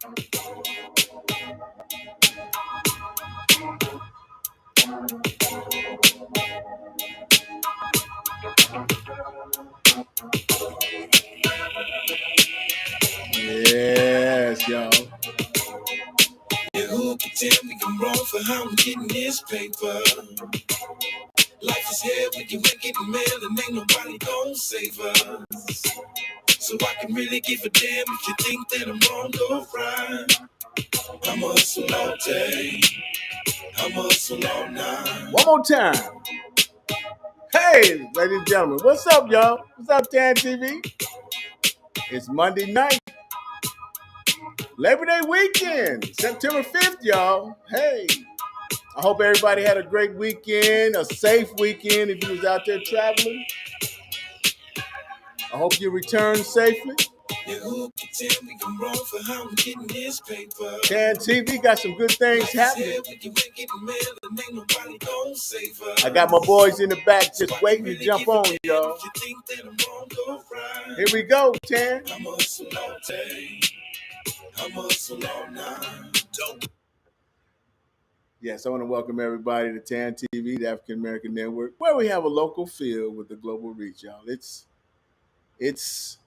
Yes, y'all. And who can tell me I'm wrong for how I'm getting this paper? Life is hell, we can make it man, and ain't nobody gon' save us. So I can really give a damn if you think that I'm wrong or right. I'm hustle all day, I'm hustle all night. One more time. Hey, ladies and gentlemen, what's up, y'all? What's up, Tan TV? It's Monday night, Labor Day weekend, September 5th, y'all. Hey, I hope everybody had a great weekend, a safe weekend if you was out there traveling. I hope you returned safely. And who can tell me I'm wrong for how I'm getting this paper? Tan TV got some good things happening. I got my boys in the back just waiting to jump on, y'all. Here we go, Tan. I'm hustle all day, I'm hustle all night. Yes, I want to welcome everybody to Tan TV, the African American Network, where we have a local feel with a global reach, y'all. It's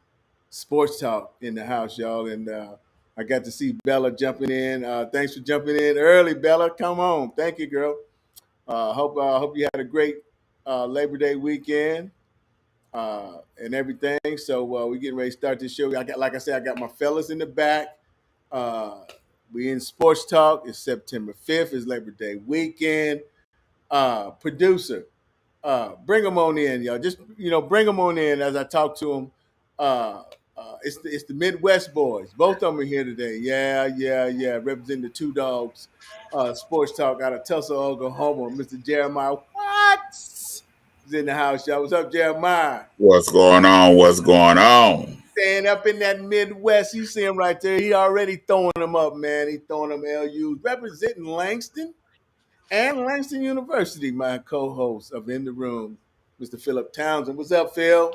sports talk in the house, y'all, and I got to see Bella jumping in. Thanks for jumping in early, Bella. Come on, thank you, girl. Hope you had a great Labor Day weekend and everything. So we're getting ready to start this show. Like I said, I got my fellas in the back. We in sports talk. It's September 5th. It's Labor Day weekend. Producer, bring them on in, y'all. Just bring them on in as I talk to them. It's the Midwest boys. Both of them are here today. Yeah. Representing the Two Dogs Sports Talk out of Tulsa, Oklahoma. Mr. Jeremiah Watts is in the house, y'all. What's up, Jeremiah? What's going on? What's going on? Staying up in that Midwest. You see him right there. He already throwing them up, man. He throwing them LUs. Representing Langston and Langston University, my co-host of In the Room, Mr. Philip Townsend. What's up, Phil?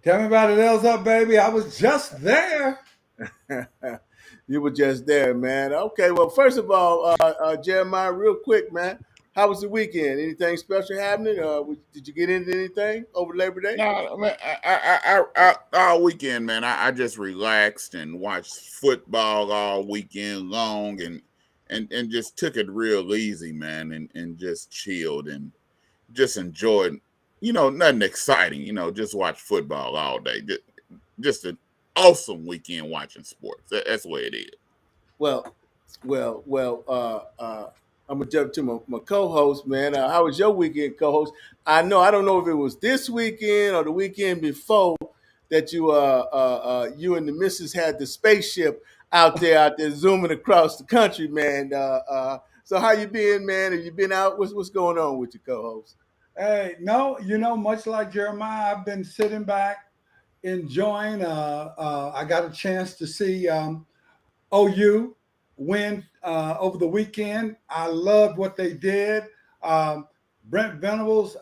Tell me about it. What's up, baby? I was just there. You were just there, man. Okay, well, first of all, Jeremiah, real quick, man. How was the weekend? Anything special happening? Did you get into anything over Labor Day? No, man, all weekend, man. I just relaxed and watched football all weekend long, and just took it real easy, man, and just chilled and just enjoyed. Nothing exciting. Just watch football all day. Just an awesome weekend watching sports. That's the way it is. Well. I'm gonna jump to my co-host, man. How was your weekend, co-host? I don't know if it was this weekend or the weekend before that you and the missus had the spaceship out there zooming across the country, man. So how you been, man? Have you been out? What's going on with your co-host? Hey, no, much like Jeremiah, I've been sitting back, enjoying. I got a chance to see OU win over the weekend. I loved what they did. Brent Venables,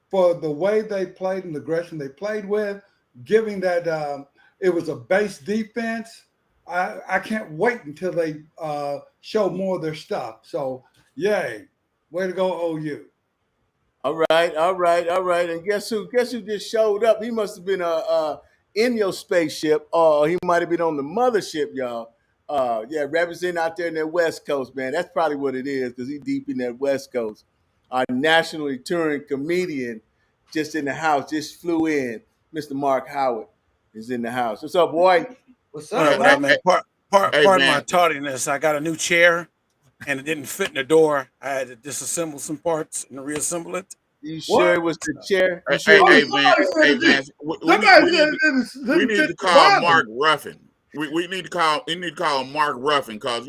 for the way they played and the aggression they played with, giving that it was a base defense. I can't wait until they show more of their stuff. So, yay. Way to go, OU. All right. And guess who just showed up? He must have been in your spaceship, or he might have been on the mothership, y'all. Representing out there in that West Coast, man. That's probably what it is, because he's deep in that West Coast. Our nationally touring comedian just in the house, just flew in. Mr. Marc Howard is in the house. What's up, boy? What's up, man? Pardon my tardiness. I got a new chair, and it didn't fit in the door. I had to disassemble some parts and reassemble it. You sure it was the chair? Hey, Vance. We need to call Mark Ruffin. We need to call Mark Ruffin, because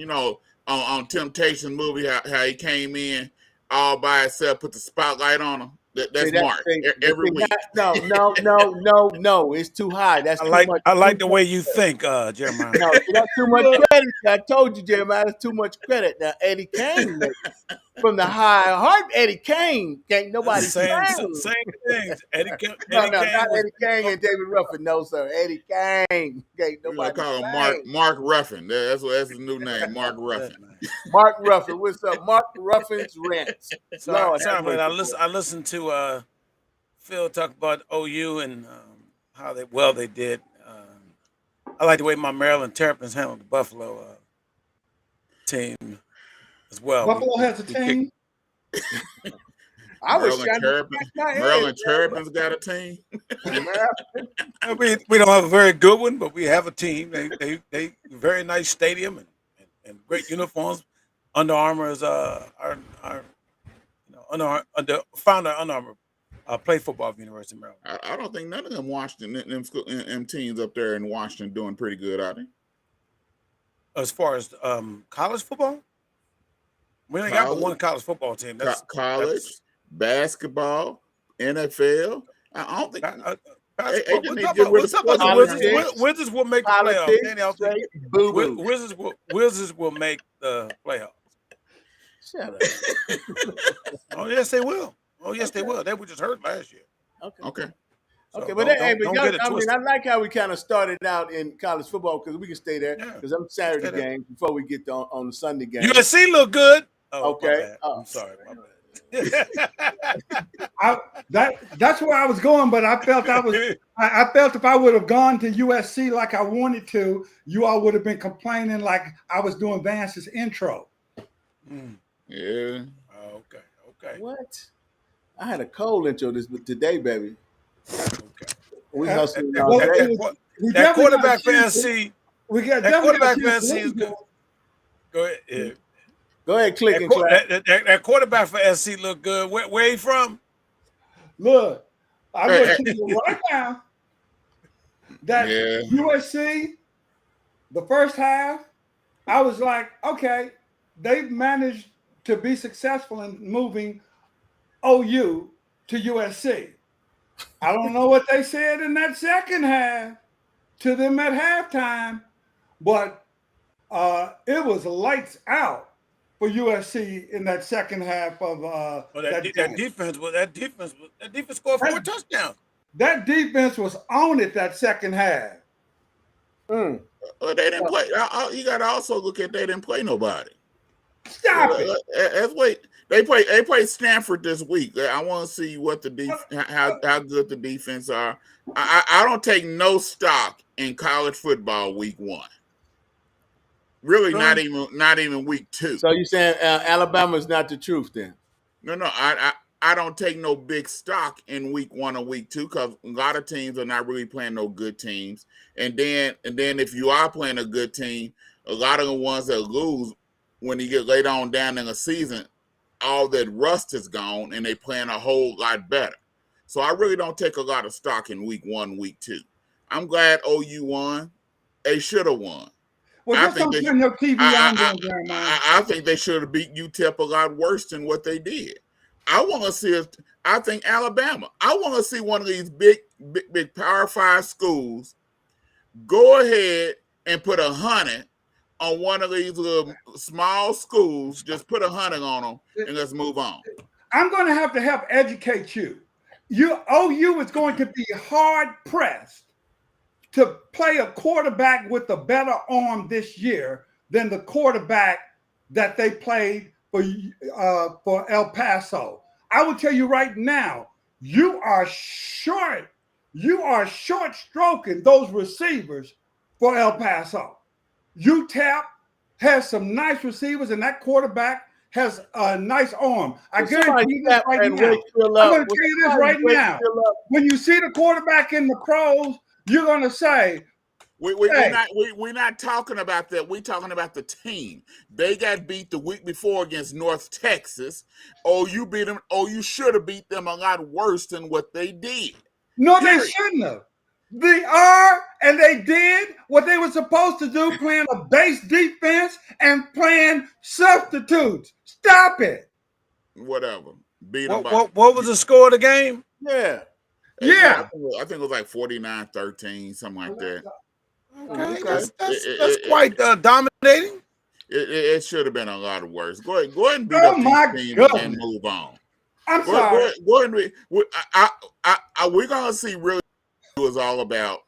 on Temptation movie how he came in all by himself, put the spotlight on him. That's Mark. Every week. No. It's too high. That's too much. I like the way you think, Jeremiah. No, that's too much credit. I told you, Jeremiah, that's too much credit. Now Eddie Kane from the high heart. Eddie Kane can't nobody Same stand. things. Eddie No, Kane not was. Eddie Kane and David Ruffin. No, sir. Eddie Kane can't We're gonna nobody call him stand. Mark Ruffin. That's his new name, Mark Ruffin. Marc Ruffin. What's up? Marc Ruffin's Rents. Lord have Man. mercy. I listened to Phil talk about OU and how they did. I like the way my Maryland Terrapins handled the Buffalo team as well. Buffalo has a team. I was trying to Maryland Terrapins got a team. We don't have a very good one, but we have a team. They very nice stadium and great uniforms. Under Armour is our founder Under Armour played football at the University of Maryland. I don't think none of them Washington them teams up there in Washington doing pretty good, are they? As far as college football, we only got but one college football team. That's college, basketball, NFL. I don't think. Wizards will make the playoffs. Wizards will make the playoffs. Shut up. Oh yes, they will. Oh yes, they will. They were just hurt last year. Okay. So okay, but I like how we kind of started out in college football because we can stay there because I'm Saturday games before we get on the Sunday game. USC look good. Oh, okay. I'm sorry. My bad. That's where I was going, but I felt if I would have gone to USC like I wanted to, you all would have been complaining like I was doing Vance's intro. Yeah. Okay. What? I had a cold intro today, baby. Okay. We hustling that quarterback for SC. We got that quarterback for SC is good. Go ahead. Yeah. Go ahead, click and clap. That quarterback for SC look good. Where he from? Look, I'm going to tell you right now that USC, the first half, I was like, okay, they've managed to be successful in moving OU to USC. I don't know what they said in that second half to them at halftime, but it was lights out for USC in that second half of that defense scored 4 touchdowns. That defense was on it that second half. Well, they didn't play. You got to also look at they didn't play nobody. Stop it. They play Stanford this week. I want to see what how good the defense are. I don't take no stock in college football week 1. Really, not even week 2. So you saying Alabama is not the truth then? No. I don't take no big stock in week 1 or week 2 because a lot of teams are not really playing no good teams. And then if you are playing a good team, a lot of the ones that lose when you get later on down in the season, all that rust is gone and they playing a whole lot better. So I really don't take a lot of stock in week 1, week 2. I'm glad OU won. They should have won. Well, just don't turn your TV on, Jeremiah. I think they should have beat UTEP a lot worse than what they did. I want to see I think Alabama. I want to see one of these big Power 5 schools go ahead and put 100 on one of these little small schools. Just put 100 on them and let's move on. I'm going to help educate you. OU is going to be hard pressed to play a quarterback with a better arm this year than the quarterback that they played for El Paso. I will tell you right now, you are short stroking those receivers for El Paso. UTEP has some nice receivers, and that quarterback has a nice arm. I guarantee you this right now. I'm going to tell you this right now. When you see the quarterback in the pros, you're going to say, we're not talking about that. We're talking about the team. They got beat the week before against North Texas. You beat them. You should have beat them a lot worse than what they did. No, they shouldn't have. They are, and they did what they were supposed to do, playing a base defense and playing substitutes. Stop it. Whatever. Beat them. What was the score of the game? Yeah. Yeah. I think it was like 49-13, something like that. Okay. That's quite dominating. It should have been a lot worse. Go ahead and beat Oh up these my teams and goodness. move on. I'm sorry. Go ahead we're gonna see really what it's all about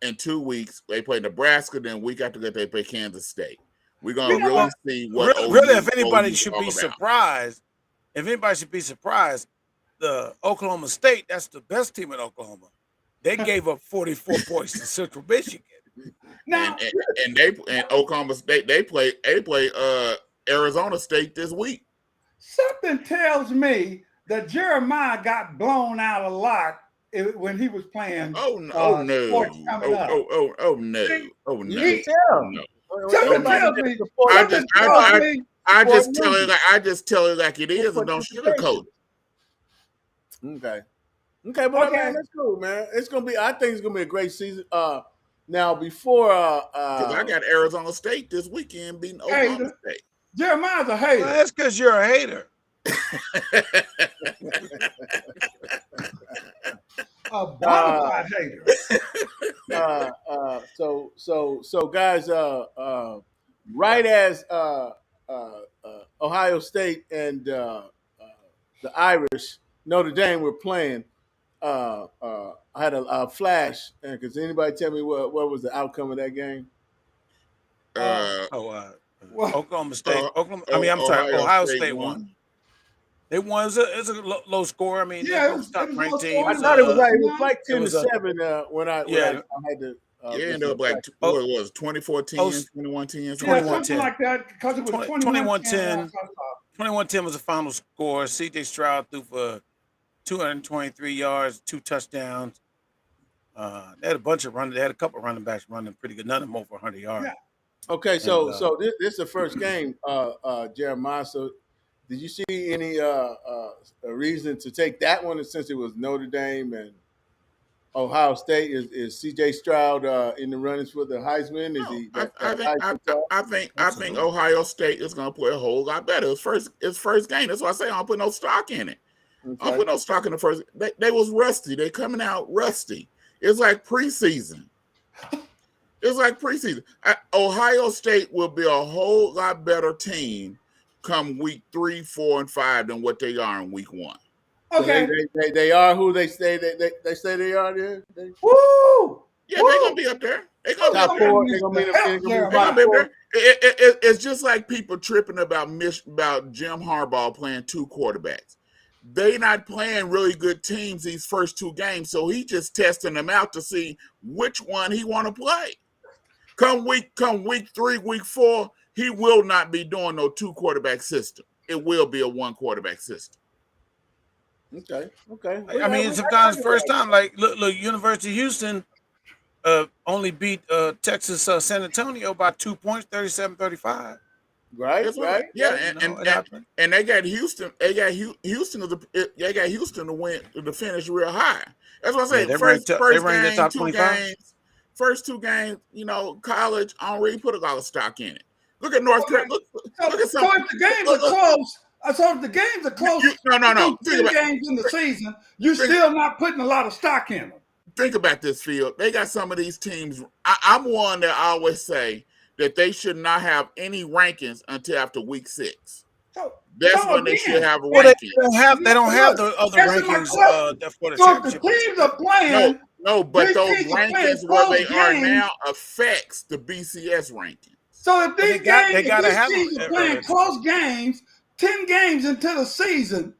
in 2 weeks. They play Nebraska, then week after that they play Kansas State. We're gonna really see what really, if anybody OU's should all be about. surprised, the Oklahoma State, that's the best team in Oklahoma. They gave up 44 points to Central Michigan. Now, And Oklahoma State they play Arizona State this week. something tells me that Jeremiah got blown out a lot when he was playing. Oh no! Sports coming up. Oh no! Oh no! You tell. No. Something tells me. I just tell it like it is and don't sugarcoat. Okay, but man, that's cool, man. It's gonna be. I think it's gonna be a great season. Now before, Because I got Arizona State this weekend beating Oklahoma State. Jeremiah's a hater. Well, that's because you're a hater. A bona fide hater. So guys, right as Ohio State and the Irish Notre Dame were playing, I had a flash. Because anybody tell me what was the outcome of that game? Oklahoma State. Ohio State won. They won. It's a low score. I mean, Yeah, they both top ranked teams. I thought it was like 10-7 when I had to. Ended up like what was it, 24-10, 21-10, Yeah, something like that, because it was 21-10. 21-10 was the final score. C.J. Stroud threw for 223 yards, 2 touchdowns. They had a bunch of running. They had a couple of running backs running pretty good. None of them over 100 yards. Yeah. Okay, so this is the first game, Jeremiah. So did you see any reason to take that one since it was Notre Dame and Ohio State? Is C.J. Stroud in the runnings for the Heisman? Is he? I think Ohio State is going to play a whole lot better. It's first game. That's why I say I don't put no stock in it. Okay. I don't put no stock in the first. They was rusty. They coming out rusty. It's like preseason. Ohio State will be a whole lot better team come week 3, 4, and 5 than what they are in week 1. Okay. So they are who they say they say they are. There. Woo! Yeah, they're gonna be up there. They're gonna Top be up 4. there. They're gonna be up there. It's just like people tripping about Jim Harbaugh playing 2 quarterbacks. They not playing really good teams these first 2 games, so he just testing them out to see which one he want to play. Come week 3, week 4, he will not be doing no 2 quarterback system. It will be a 1 quarterback system. Okay. I mean, sometimes first time, like look, University of Houston only beat Texas San Antonio by 2 points, 37-35. Right. Yeah, and they got Houston. They got Houston to win to finish real high. That's what I say. Yeah, first game, top 2 25. games. First 2 games, college. I don't really put a lot of stock in it. Look at North Carolina. Look at some. So if the games are close, No. 10 games in the season, you're still not putting a lot of stock in them. Think about this, Phil. They got some of these teams. I'm one that I always say that they should not have any rankings until after week 6. That's when they should have rankings. They don't have the other rankings for the championship. So if the teams are playing. No, but those rankings where they are now affects the BCS ranking. So if these teams are playing close games, 10 games into the season,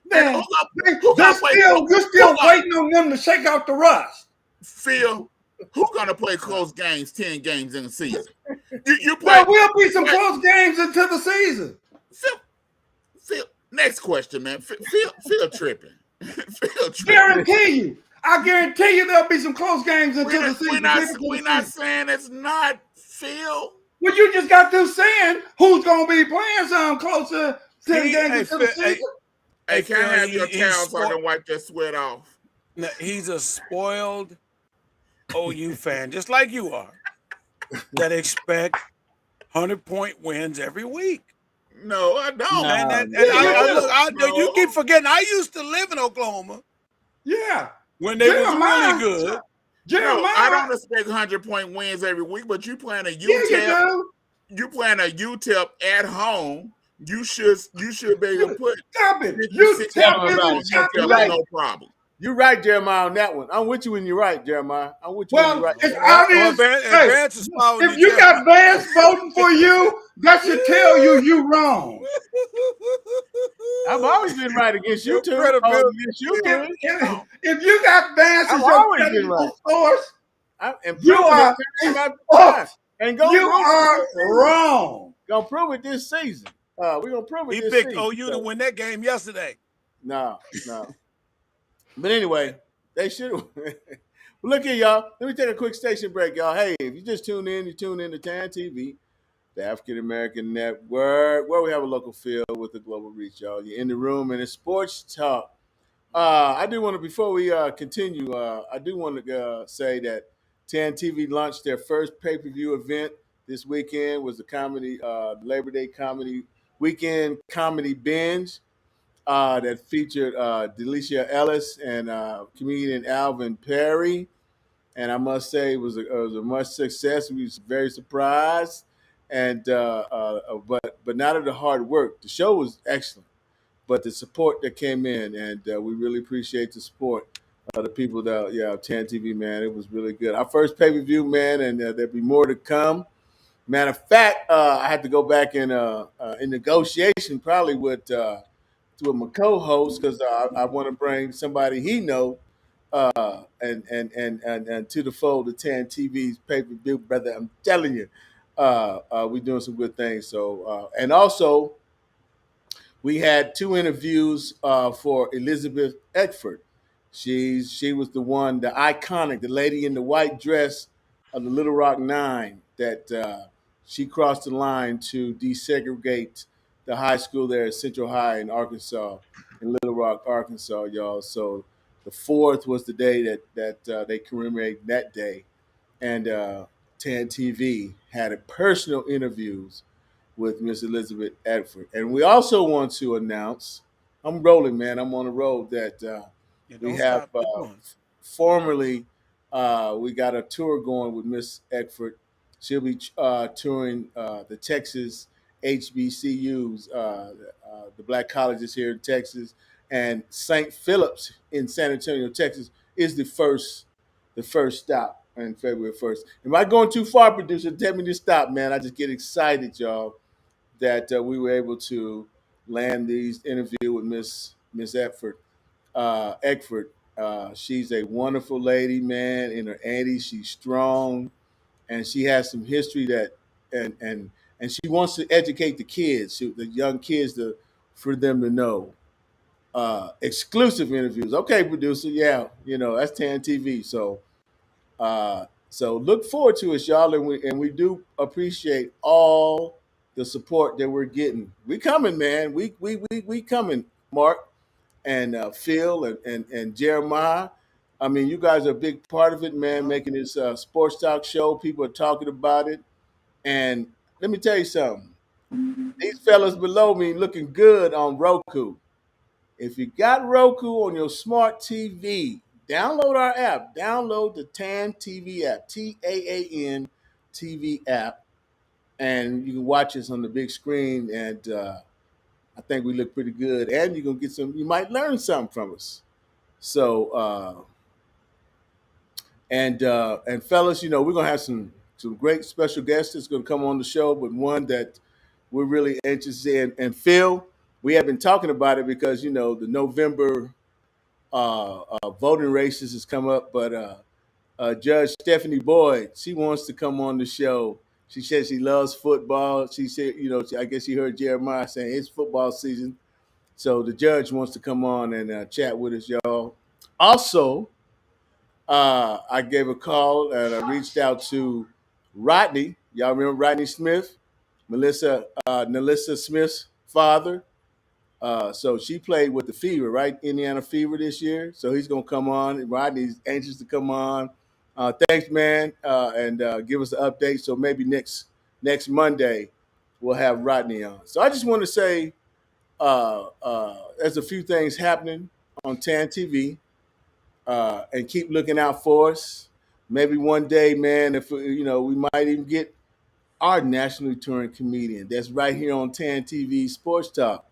then you're still waiting on them to shake out the rust. Phil, who's gonna play close games 10 games in the season? There will be some close games into the season. Phil, next question, man. Phil tripping. I guarantee you there'll be some close games until the season. We're not saying it's not, Phil. Well, you just got through saying who's going to be playing some closer 10 games into the season. Hey, can I have your towel so I can wipe that sweat off? Now, he's a spoiled OU fan, just like you are, that expect 100-point wins every week. No, I don't. You keep forgetting. I used to live in Oklahoma. Yeah. When they was really good. I don't expect 100-point wins every week, but you playing a UTEP. Yeah, you do. you playing a UTEP at home, you should be able to You put stop it. 50, You 60 tap Tell me in about the it. on You're UTEP with right. calculate. no problem. You're right, Jeremiah, on that one. I'm with you when you're right, Jeremiah. I'm with you when you're Well, right. it's Well, obvious. Hey, Vance is following if you, you Jeff. got Vance voting for you, that should tell you wrong. I've always been right against you Your two. Oh, credibility against you is three. If, gone. if you got Vance I've as your always been credible right. source, And you proving it are time after oh, time. And gonna you prove it are this season. wrong. Gonna prove it this season. We're gonna prove it He this picked season. OU to So win that game yesterday. no, no. But anyway, they should have. Look here, y'all. Let me take a quick station break, y'all. Hey, if you just tune in, you tune in to TAN TV, the African American Network, where we have a local feel with the global reach, y'all. You're in the room and it's sports talk. I do want to, before we continue, I do want to say that TAN TV launched their first pay-per-view event this weekend. Was the comedy Labor Day comedy weekend comedy binge that featured Delicia Ellis and comedian Alvin Perry. And I must say, it was a much success. We was very surprised, and but not of the hard work. The show was excellent, but the support that came in, and we really appreciate the support of the people that TAN TV, man. It was really good. Our first pay per view, man, and there'll be more to come. Matter of fact, I had to go back in negotiation probably with my co-host because I want to bring somebody he know and to the fold of TAN TV's pay per view, brother. I'm telling you, we're doing some good things. So and also we had two interviews for Elizabeth Eckford. She was the one, the iconic, the lady in the white dress of the Little Rock Nine that she crossed the line to desegregate the high school there at Central High in Arkansas, in Little Rock, Arkansas, y'all. So the fourth was the day that they commemorate that day, and TAN TV had a personal interviews with Miss Elizabeth Edford. And we also want to announce, I'm rolling, man. I'm on the road that Yeah, we don't have stop. Keep going. formerly, we got a tour going with Miss Eckford. She'll be touring the Texas HBCUs, the black colleges here in Texas, and St. Philip's in San Antonio, Texas, is the first stop on February 1st. Am I going too far, producer? Tell me to stop, man. I just get excited, y'all, that we were able to land these interview with Miss Eckford. She's a wonderful lady, man. In her 80s, she's strong, and she has some history that, and and and she wants to educate the kids, the young kids, for them to know. Exclusive interviews. Okay, producer. Yeah, that's TAN TV. So look forward to it, y'all, and we do appreciate all the support that we're getting. We coming, man. We coming, Marc and Phil and Jeremiah. I mean, you guys are a big part of it, man. Uh-huh. Making this sports talk show. People are talking about it, and let me tell you something. These fellas below me looking good on Roku. If you got Roku on your smart TV, download our app. Download the TAN TV app, TAAN TV app, and you can watch us on the big screen. And I think we look pretty good. And you're gonna get some. You might learn something from us. So and fellas, we're gonna have some great special guests that's gonna come on the show, but one that we're really interested in. And Phil, we have been talking about it because the November voting races has come up, but Judge Stephanie Boyd, she wants to come on the show. She says she loves football. She said, I guess she heard Jeremiah saying it's football season. So the judge wants to come on and chat with us, y'all. Also, I gave a call and I reached out to Rodney. Y'all remember Rodney Smith? Melissa Smith's father. So she played with the Fever, right? Indiana Fever this year. So he's gonna come on. Rodney's anxious to come on. Thanks, man, and give us an update. So maybe next Monday we'll have Rodney on. So I just want to say there's a few things happening on TAN TV, and keep looking out for us. Maybe one day, man, if we might even get our nationally touring comedian that's right here on Tan TV Sports Talk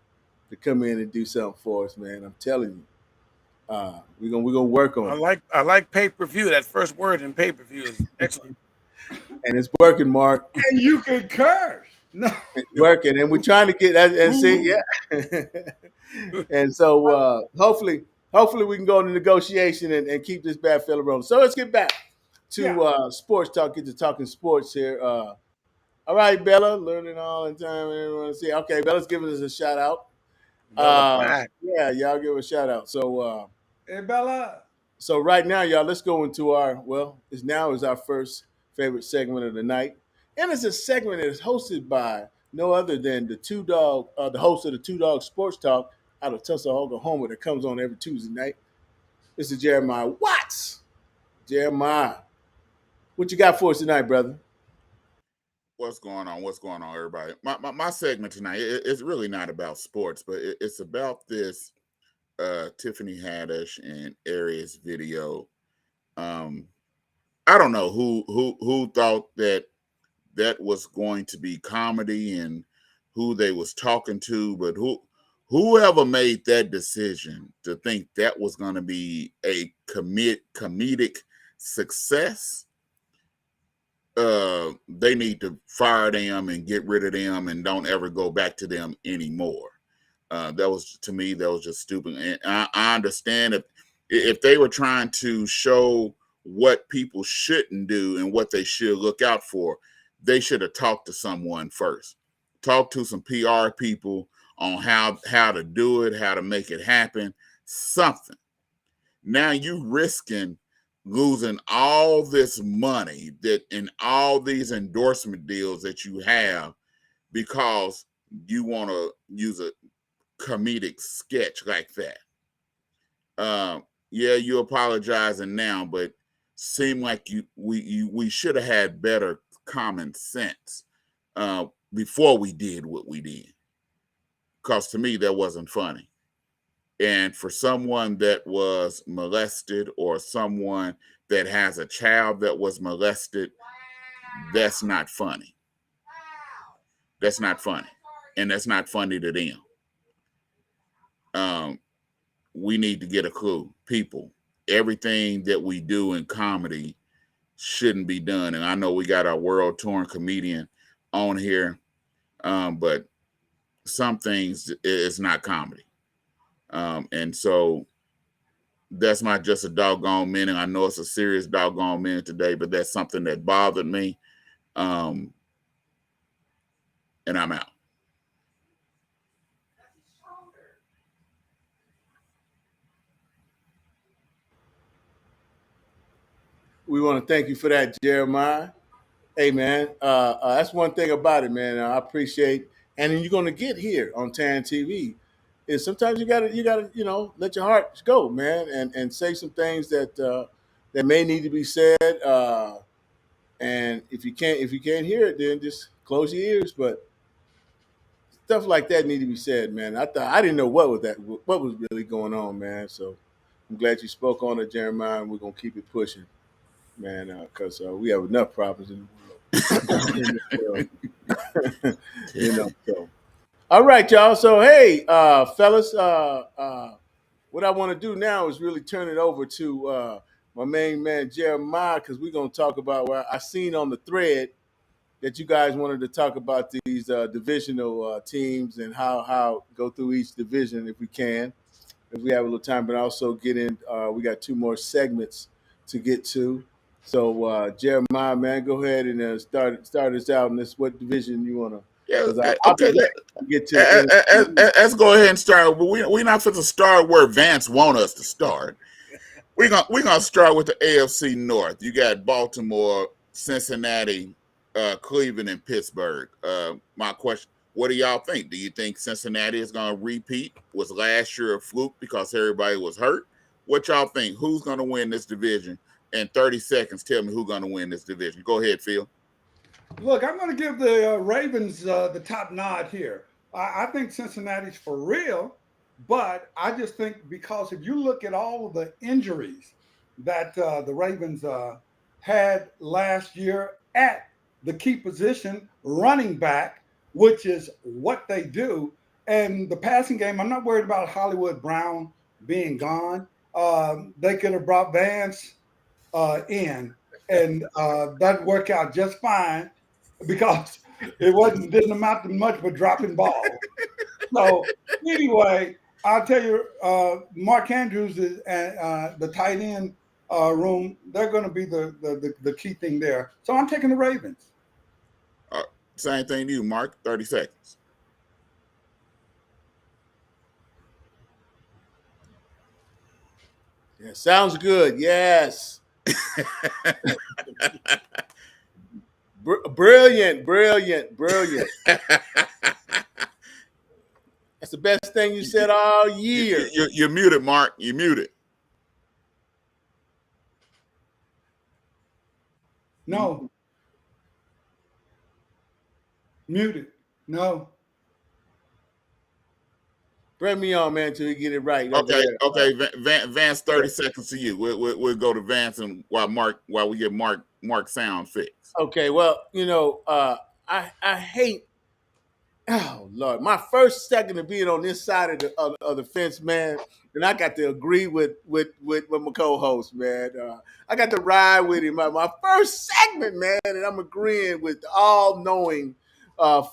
to come in and do something for us, man. I'm telling you, we're gonna work on it, I like pay per view. That first word in pay per view is excellent. and it's working, Mark. And you can curse. No. It's working, and we're trying to get that and see, Ooh. yeah. And so hopefully we can go into negotiation and keep this bad fella rolling. So let's get back Yeah. to sports talk. Get to talking sports here. All right, Bella, learning all the time. Everyone see. Okay, Bella's giving us a shout out. Bella back. Yeah, y'all give a shout out. Hey, Bella. So right now, y'all, let's go into our it's now is our first favorite segment of the night, and it's a segment that is hosted by no other than the host of the Two Dog Sports Talk out of Tulsa, Oklahoma, that comes on every Tuesday night. This is Jeremiah Watts. Jeremiah, what you got for us tonight, brother? What's going on? What's going on, everybody? My segment tonight is really not about sports, but it's about this Tiffany Haddish and Aries video. I don't know who thought that was going to be comedy and who they was talking to, but whoever made that decision to think that was going to be a comedic success, they need to fire them and get rid of them and don't ever go back to them anymore. That was, to me, that was just stupid. And I understand if they were trying to show what people shouldn't do and what they should look out for, they should have talked to someone first. Talk to some PR people on how to do it, how to make it happen, something. Now you risking losing all this money that in all these endorsement deals that you have because you want to use a comedic sketch like that. Yeah, you're apologizing now, but seem like we should have had better common sense before we did what we did. Because to me, that wasn't funny. And for someone that was molested or someone that has a child that was molested, that's not funny. That's not funny. And that's not funny to them. We need to get a clue. People, everything that we do in comedy shouldn't be done. And I know we got our world touring comedian on here, but some things is not comedy. And so that's not just a doggone minute. I know it's a serious doggone minute today, but that's something that bothered me. And I'm out. We want to thank you for that, Jeremiah. Hey, man, that's one thing about it, man. I appreciate, and then you're going to get here on Tan TV. Is sometimes you gotta let your heart go, man, and say some things that may need to be said. And if you can't hear it, then just close your ears. But stuff like that need to be said, man. I didn't know what was really going on, man. So I'm glad you spoke on it, Jeremiah, and we're gonna keep it pushing, man, because we have enough problems in the world. So all right, y'all. So hey, fellas, what I want to do now is really turn it over to my main man Jeremiah, because we're gonna talk about what I seen on the thread that you guys wanted to talk about these divisional teams and how go through each division if we can, if we have a little time, but also get in. We got two more segments to get to. So Jeremiah, man, go ahead and start us out in this. What division you want to? Yeah, Because I'll okay. be back to get to. Let's go ahead and start. But we're not supposed to start where Vance want us to start. We're gonna start with the AFC North. You got Baltimore, Cincinnati, Cleveland, and Pittsburgh. My question: what do y'all think? Do you think Cincinnati is gonna repeat? Was last year a fluke because everybody was hurt? What y'all think? Who's gonna win this division? In 30 seconds, tell me who's gonna win this division. Go ahead, Phil. Look, I'm going to give the Ravens the top nod here. I think Cincinnati's for real, but I just think because if you look at all of the injuries that the Ravens had last year at the key position, running back, which is what they do. And the passing game, I'm not worried about Hollywood Brown being gone. They could have brought Vance in, and that'd work out just fine because it didn't amount to much but dropping balls. So anyway, I'll tell you, Mark Andrews is the tight end room. They're going to be the key thing there. So I'm taking the Ravens. Same thing to you, Mark. 30 seconds. Yeah, sounds good. Yes. Brilliant. That's the best thing you said all year. You're muted, Mark. You're muted. No. Muted. No. Bring me on, man, till you get it right. Okay. Vance, 30 seconds to you. We'll go to Vance and while we get Mark sound fixed. Okay, well, I hate. Oh Lord, my first second of being on this side of the fence, man, and I got to agree with my co-host, man. I got to ride with him. My first segment, man, and I'm agreeing with the all-knowing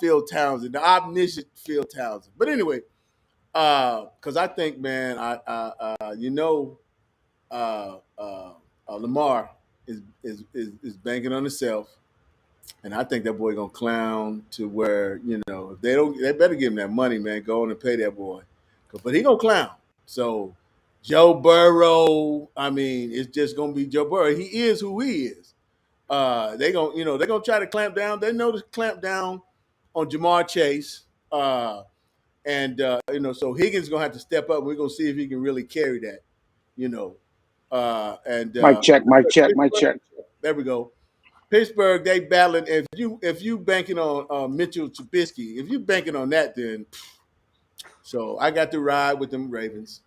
Phil Townsend, the omniscient Phil Townsend. But anyway, because I think, man, Lamar is banking on himself. And I think that boy gonna clown to where if they better give him that money, man. Go on and pay that boy, but he gonna clown. So Joe Burrow, I mean, it's just gonna be Joe Burrow. He is who he is. They're gonna try to clamp down. They know to clamp down on Jamar Chase, so Higgins gonna have to step up. We're gonna see if he can really carry that, Mic check, mic check, mic check. There we go. Pittsburgh, they battling. If you banking on Mitchell Trubisky, if you banking on that, then so I got to ride with them Ravens.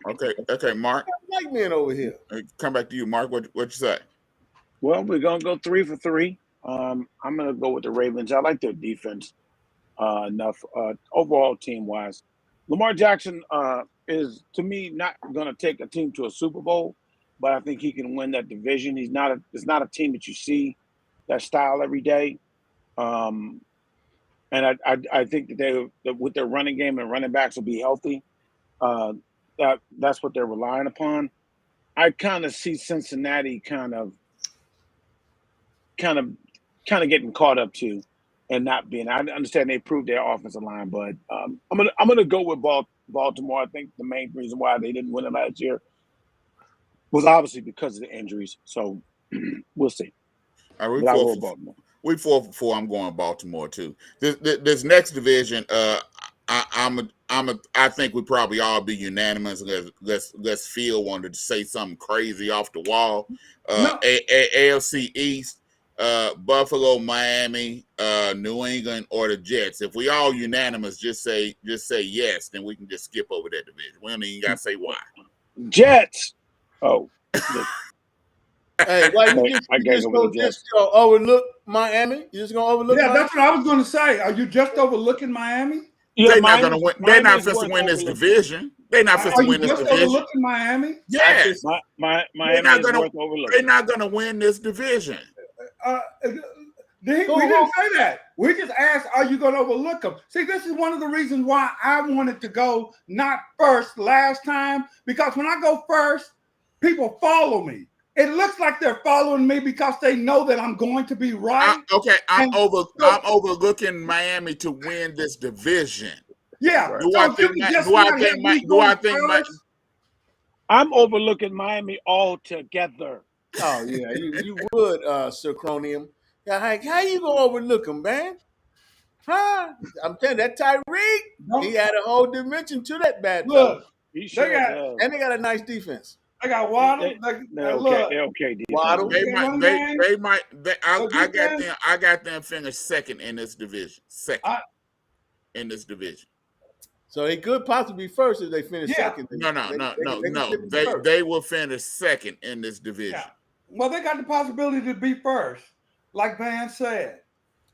Okay, Mark. Like man over here. Come back to you, Mark. What you say? Well, we're gonna go 3 for 3. I'm gonna go with the Ravens. I like their defense enough. Overall, team wise, Lamar Jackson is to me not gonna take a team to a Super Bowl, but I think he can win that division. It's not a team that you see that style every day. And I think that with their running game and running backs will be healthy. That's what they're relying upon. I kind of see Cincinnati kind of getting caught up to and not being. I understand they improved their offensive line, but I'm gonna go with Baltimore. I think the main reason why they didn't win it last year was obviously because of the injuries. So we'll see. All right, we 4 for 4. I'm going Baltimore too. This next division, I think we probably all be unanimous. Let's Phil wanted to say something crazy off the wall. AFC East, Buffalo, Miami, New England, or the Jets. If we all unanimous, just say yes, then we can just skip over that division. We don't even gotta say why. Jets. Oh. Hey, why you just gonna overlook Miami? You just gonna overlook? Yeah, Miami? that's what I was going to say. Are you just overlooking Miami? Yeah, they're not gonna win. They're not supposed to win this division. They're not supposed to win this division. Are you just overlooking Miami? Yes. They're not gonna win this division. We didn't say that. We just asked, are you going to overlook them? See, this is one of the reasons why I wanted to go not first last time, because when I go first, people follow me. It looks like they're following me because they know that I'm going to be right. I'm overlooking Miami to win this division. Yeah. I'm overlooking Miami altogether. Oh yeah, you would, Sir Cronium. Yeah, how you gonna overlook him, man? Huh? I'm telling you, that Tyreek, he had a whole dimension to that bad look. They got a nice defense. I got Waddle. They're okay. Waddle. I got them finished second in this division. In this division. So they could possibly be first if they finish second. No. They will finish second in this division. Yeah. Well, they got the possibility to be first. like Vance said.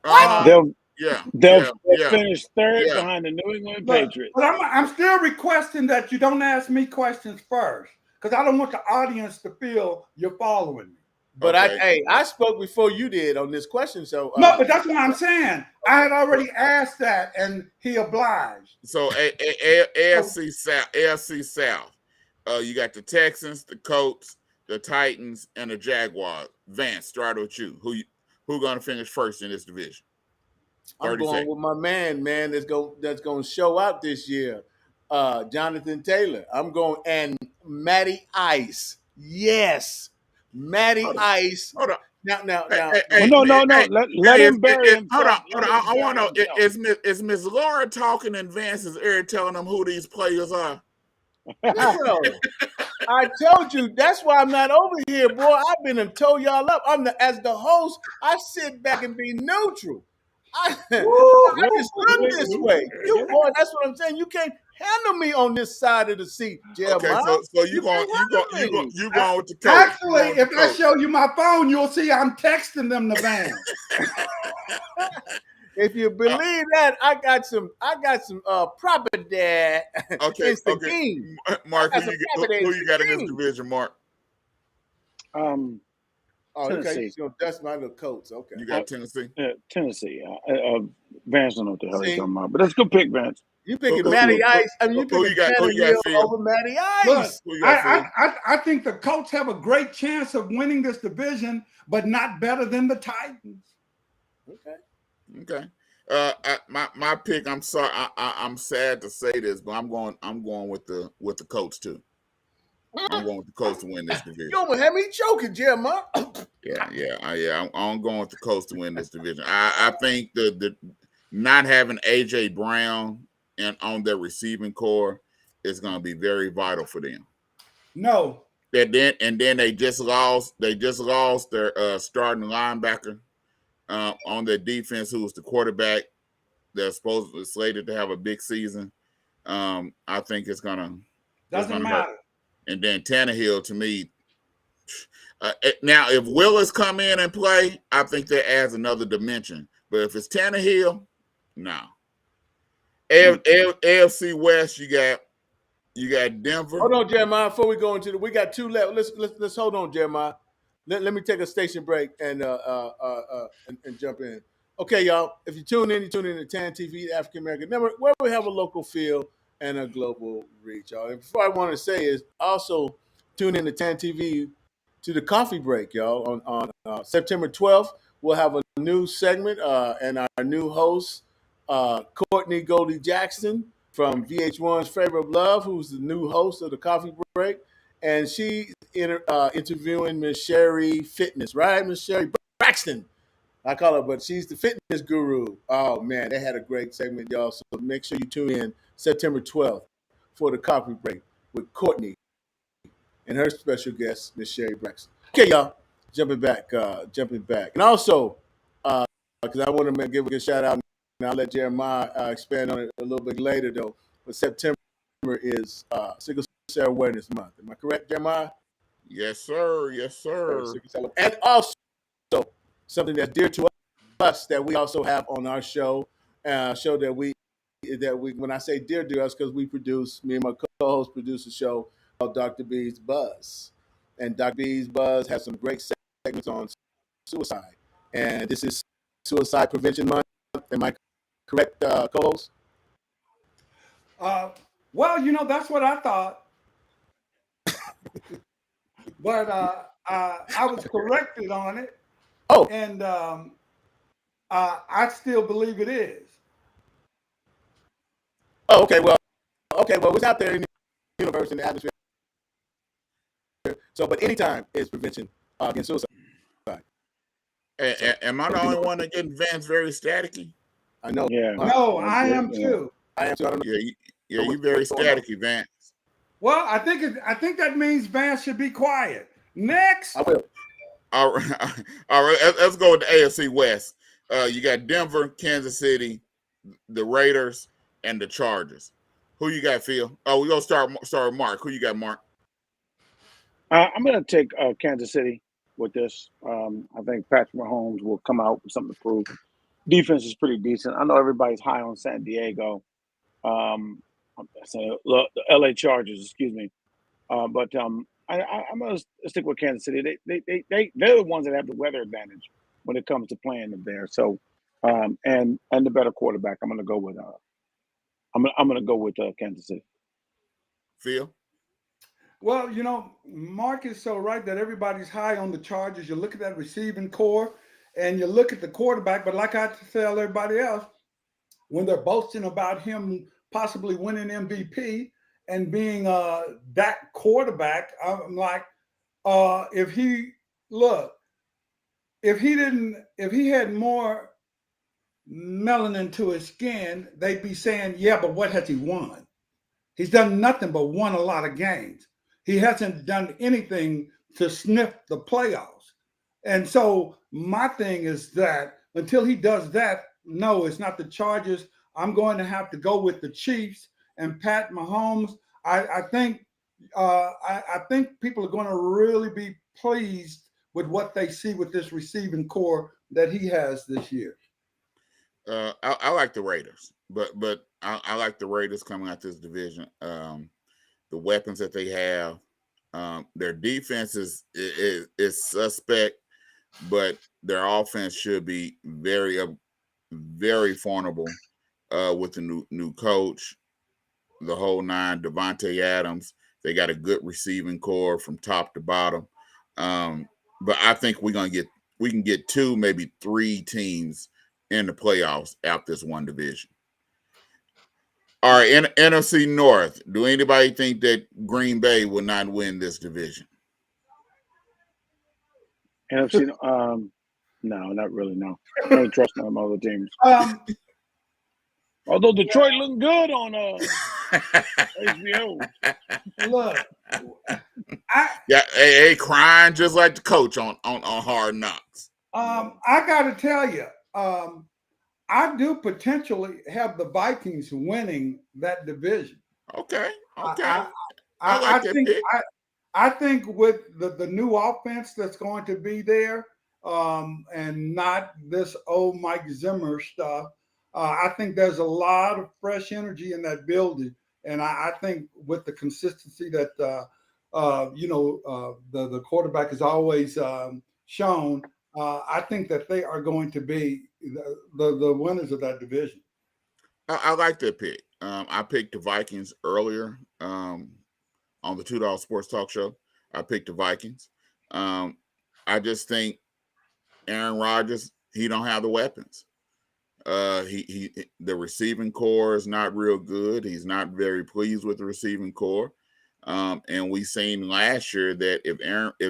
Uh-huh. They'll Yeah, they'll, yeah, they'll yeah, finish third yeah. behind the New England But Patriots. I'm still requesting that you don't ask me questions first, because I don't want the audience to feel you're following me. But Okay. I spoke before you did on this question. So No, but that's what I'm saying. I had already asked that, and he obliged. So So, AFC South. You got the Texans, the Colts, the Titans, and the Jaguars. Vance, start with you. Who gonna finish first in this division? I'm 30 going seconds. with my man that's going to show out this year, Jonathan Taylor. I'm going and Matty Ice. Yes, Matty Hold on. Ice. Hold on. Now. Well, no. Let him bury Hold on, himself. hold on. I want to know, is Miss Laura talking in Vance's ear telling them who these players are? No, I told you that's why I'm not over here, boy. I've been and told y'all up. As the host. I sit back and be neutral. I just run this way. You boy, that's what I'm saying. You can't handle me on this side of the seat, Okay, Jeremiah. so you You going can't handle me. you going with the coach. actually, if I show you my phone, you'll see I'm texting them the van. If you believe that, I got some property Okay, in Seguin. Mark, I got some property who in you got in this Seguin. division, Mark? Um, Oh, okay. Tennessee. You're gonna dust my little coats. Okay. You got Tennessee. Tennessee. Vance don't know what the hell he's See, talking about, but that's a good pick, Vance. you picking Matty Ice. I mean, you Who picking you got? Who you got, Tannehill Phil? over Matty look, Ice. Who you got, Phil? I think the Colts have a great chance of winning this division, but not better than the Titans. Okay. Okay. My pick. I'm sorry. I'm sad to say this, but I'm going with the Colts too. I'm going with the Colts to win this division. You almost had me choking, Jeremiah. Yeah. I'm going with the Colts to win this division. I think the not having AJ Brown and on their receiving core is going to be very vital for them. No. And then they just lost their starting linebacker on their defense, who was the quarterback. They're supposedly slated to have a big season. I think it's gonna Doesn't hurt. matter. And then Tannehill, to me, now if Willis come in and play, I think that adds another dimension. But if it's Tannehill, no. AFC West, you got Denver. Hold on, Jeremiah. Before we go into we got two left. Let's hold on, Jeremiah. Let me take a station break and jump in. Okay, y'all. If you tune in to TAN TV, the African American Network, where we have a local feel and a global reach, y'all. And before I want to say is also tune in to TAN TV to the coffee break, y'all. On September 12th, we'll have a new segment and our new host, Courtney Goldie Jackson from VH1's Favor of Love, who's the new host of the coffee break. And she's interviewing Miss Sherry Fitness, right? Miss Sherry Braxton. I call her, but she's the fitness guru. Oh, man, they had a great segment, y'all. So make sure you tune in September 12th for the coffee break with Courtney and her special guest, Miss Sherry Braxton. Okay, y'all, jumping back. And also, because I want to give a good shout out, and I'll let Jeremiah expand on it a little bit later, though. But September is Sickle Cell Awareness Month. Am I correct, Jeremiah? Yes, sir. Yes, sir. And also, something that's dear to us that we also have on our show, that we when I say dear to us, because me and my co-host produce a show called Dr. B's Buzz, and Dr. B's Buzz has some great segments on suicide, and this is Suicide Prevention Month. Am I correct, co-host? Well, that's what I thought. But I was corrected on it. Oh. And I still believe it is. Oh, okay. Well, it's out there in the universe, in the atmosphere. So, but anytime is prevention against suicide. Am I the only one that getting Vance very staticky? I know. Yeah. No, I am too. I am too. I don't know. Yeah, you very staticky, Vance. Well, I think that means Vance should be quiet. Next. I will. All right. Let's go with the AFC West. You got Denver, Kansas City, the Raiders, and the Chargers. Who you got, Phil? Oh, we're gonna start with Mark. Who you got, Mark? I'm going to take Kansas City. with this. I think Patrick Mahomes will come out with something to prove. Defense is pretty decent. I know everybody's high on San Diego. I'm saying the LA Chargers, excuse me. But I'm going to stick with Kansas City. They're the ones that have the weather advantage when it comes to playing them there. So, and the better quarterback. I'm going to go with Kansas City. Phil? Well, Marc is so right that everybody's high on the Chargers. You look at that receiving core and you look at the quarterback, but like I tell everybody else, when they're boasting about him possibly winning MVP and being that quarterback, I'm like, if he had more melanin to his skin, they'd be saying, yeah, but what has he won? He's done nothing but won a lot of games. He hasn't done anything to sniff the playoffs. And so my thing is that until he does that, no, it's not the Chargers. I'm going to have to go with the Chiefs and Pat Mahomes. I think people are going to really be pleased with what they see with this receiving core that he has this year. I like the Raiders, but I like the Raiders coming out this division. The weapons that they have, their defense is suspect, but their offense should be very formidable with the new coach, the whole nine. Devontae Adams, they got a good receiving core from top to bottom. But I think we can get 2, maybe 3 teams in the playoffs out this one division. All right, NFC North. Do anybody think that Green Bay will not win this division? NFC, no, not really. No, I don't trust none of my other teams. Although Detroit looking good on HBO. Look, hey, crying just like the coach on Hard Knocks. I got to tell you, I do potentially have the Vikings winning that division. Okay. I think with the new offense that's going to be there, and not this old Mike Zimmer stuff, I think there's a lot of fresh energy in that building, and I think with the consistency that the quarterback has always shown, I think that they are going to be the winners of that division. I like that pick. I picked the Vikings earlier on the $2 Sports Talk Show. I picked the Vikings. I just think Aaron Rodgers, he don't have the weapons. The receiving core is not real good. He's not very pleased with the receiving core. And we seen last year that if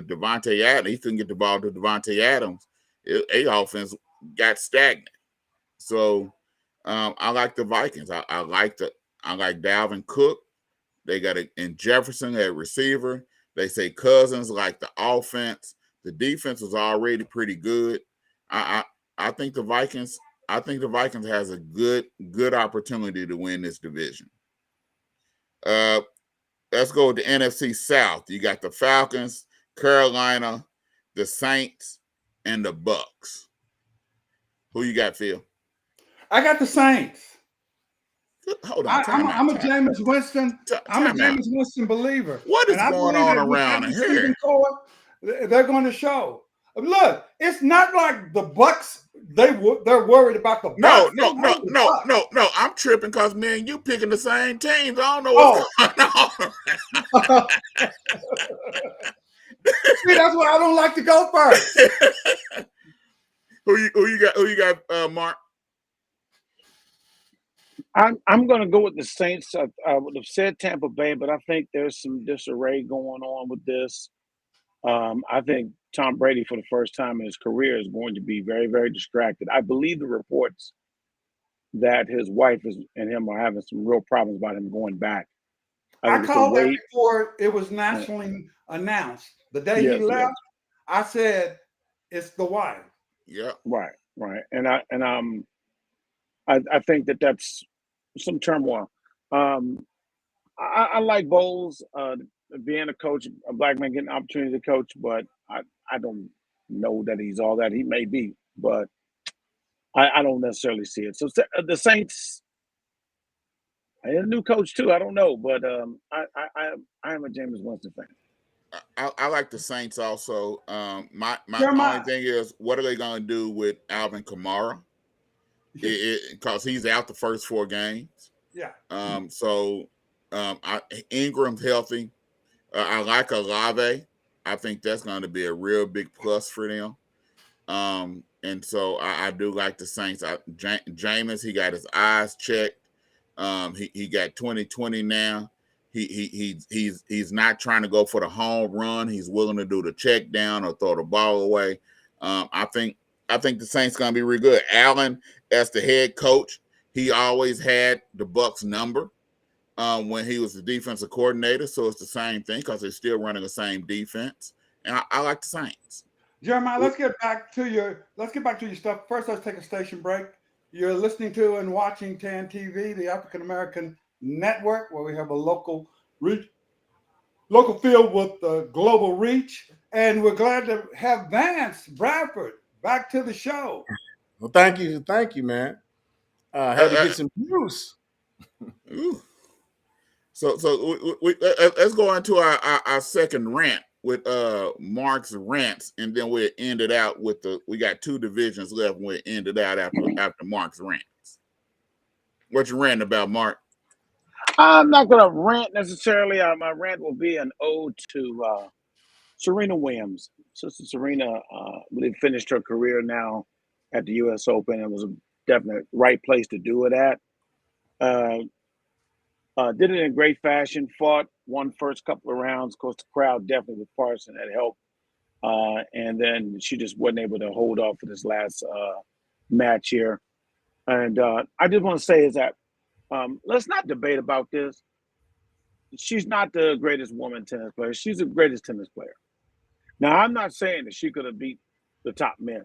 Devontae Adams, he couldn't get the ball to Devontae Adams, offense got stagnant. So I like the Vikings. I like Dalvin Cook. They got in Jefferson at receiver. They say Cousins like the offense. The defense was already pretty good. I think the Vikings. I think the Vikings has a good opportunity to win this division. Let's go to the NFC South. You got the Falcons, Carolina, the Saints, and the Bucks. Who you got, Phil? I got the Saints. Hold on. I'm a Jameis Winston. I'm a Jameis Winston believer. What is going on around here? They're going to show. Look, it's not like the Bucks. They're worried about the Bucks. No. I'm tripping because me and you picking the same teams. I don't know what's going on. See, that's why I don't like to go first. Who you got, Marc? I'm going to go with the Saints. I would have said Tampa Bay, but I think there's some disarray going on with this. I think Tom Brady, for the first time in his career, is going to be very, very distracted. I believe the reports that his wife and him are having some real problems about him going back. I called that before it was nationally announced. The day he left, I said, it's the wife. Yeah. Right. And I think that's some turmoil. I like Bowles being a coach, a black man getting an opportunity to coach, but I don't know that he's all that. He may be, but I don't necessarily see it. So the Saints, and a new coach too. I don't know, but I am a Jameis Winston fan. I like the Saints also. My only Jeremiah. thing is, what are they going to do with Alvin Kamara? Because he's out the first 4 games. Yeah. So Ingram's healthy. I like Olave. I think that's going to be a real big plus for them. And so I do like the Saints. Jameis, he got his eyes checked. He got 20/20 now. He's not trying to go for the home run. He's willing to do the check down or throw the ball away. I think the Saints gonna be real good. Allen, as the head coach, he always had the Bucs number when he was the defensive coordinator. So it's the same thing because they're still running the same defense. And I like the Saints. Jeremiah, let's get back to your stuff. First, let's take a station break. You're listening to and watching TAN TV, the African American Network, where we have a local field with global reach. And we're glad to have Vance Bradford back to the show. Well, thank you, man. Had to get some juice. So let's go into our second rant with Marc's rants, and then we'll end it out with we got 2 divisions left, and we'll end it out after Marc's rants. What you ranting about, Marc? I'm not going to rant necessarily. My rant will be an ode to Serena Williams. Sister Serena really finished her career now at the U.S. Open. It was a definite right place to do it at. Did it in great fashion, won first couple of rounds. Of course, the crowd definitely with Parson had helped. And then she just wasn't able to hold off for this last match here. And I just want to say is that let's not debate about this. She's not the greatest woman tennis player. She's the greatest tennis player. Now, I'm not saying that she could have beat the top men.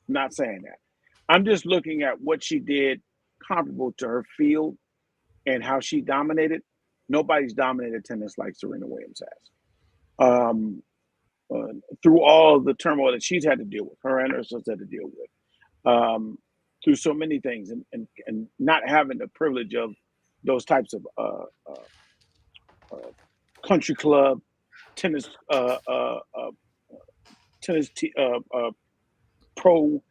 I'm not saying that. I'm just looking at what she did comparable to her field and how she dominated. Nobody's dominated tennis like Serena Williams has. Through all the turmoil that she's had to deal with, her and her sister had to deal with, through so many things, and not having the privilege of those types of country club tennis, pro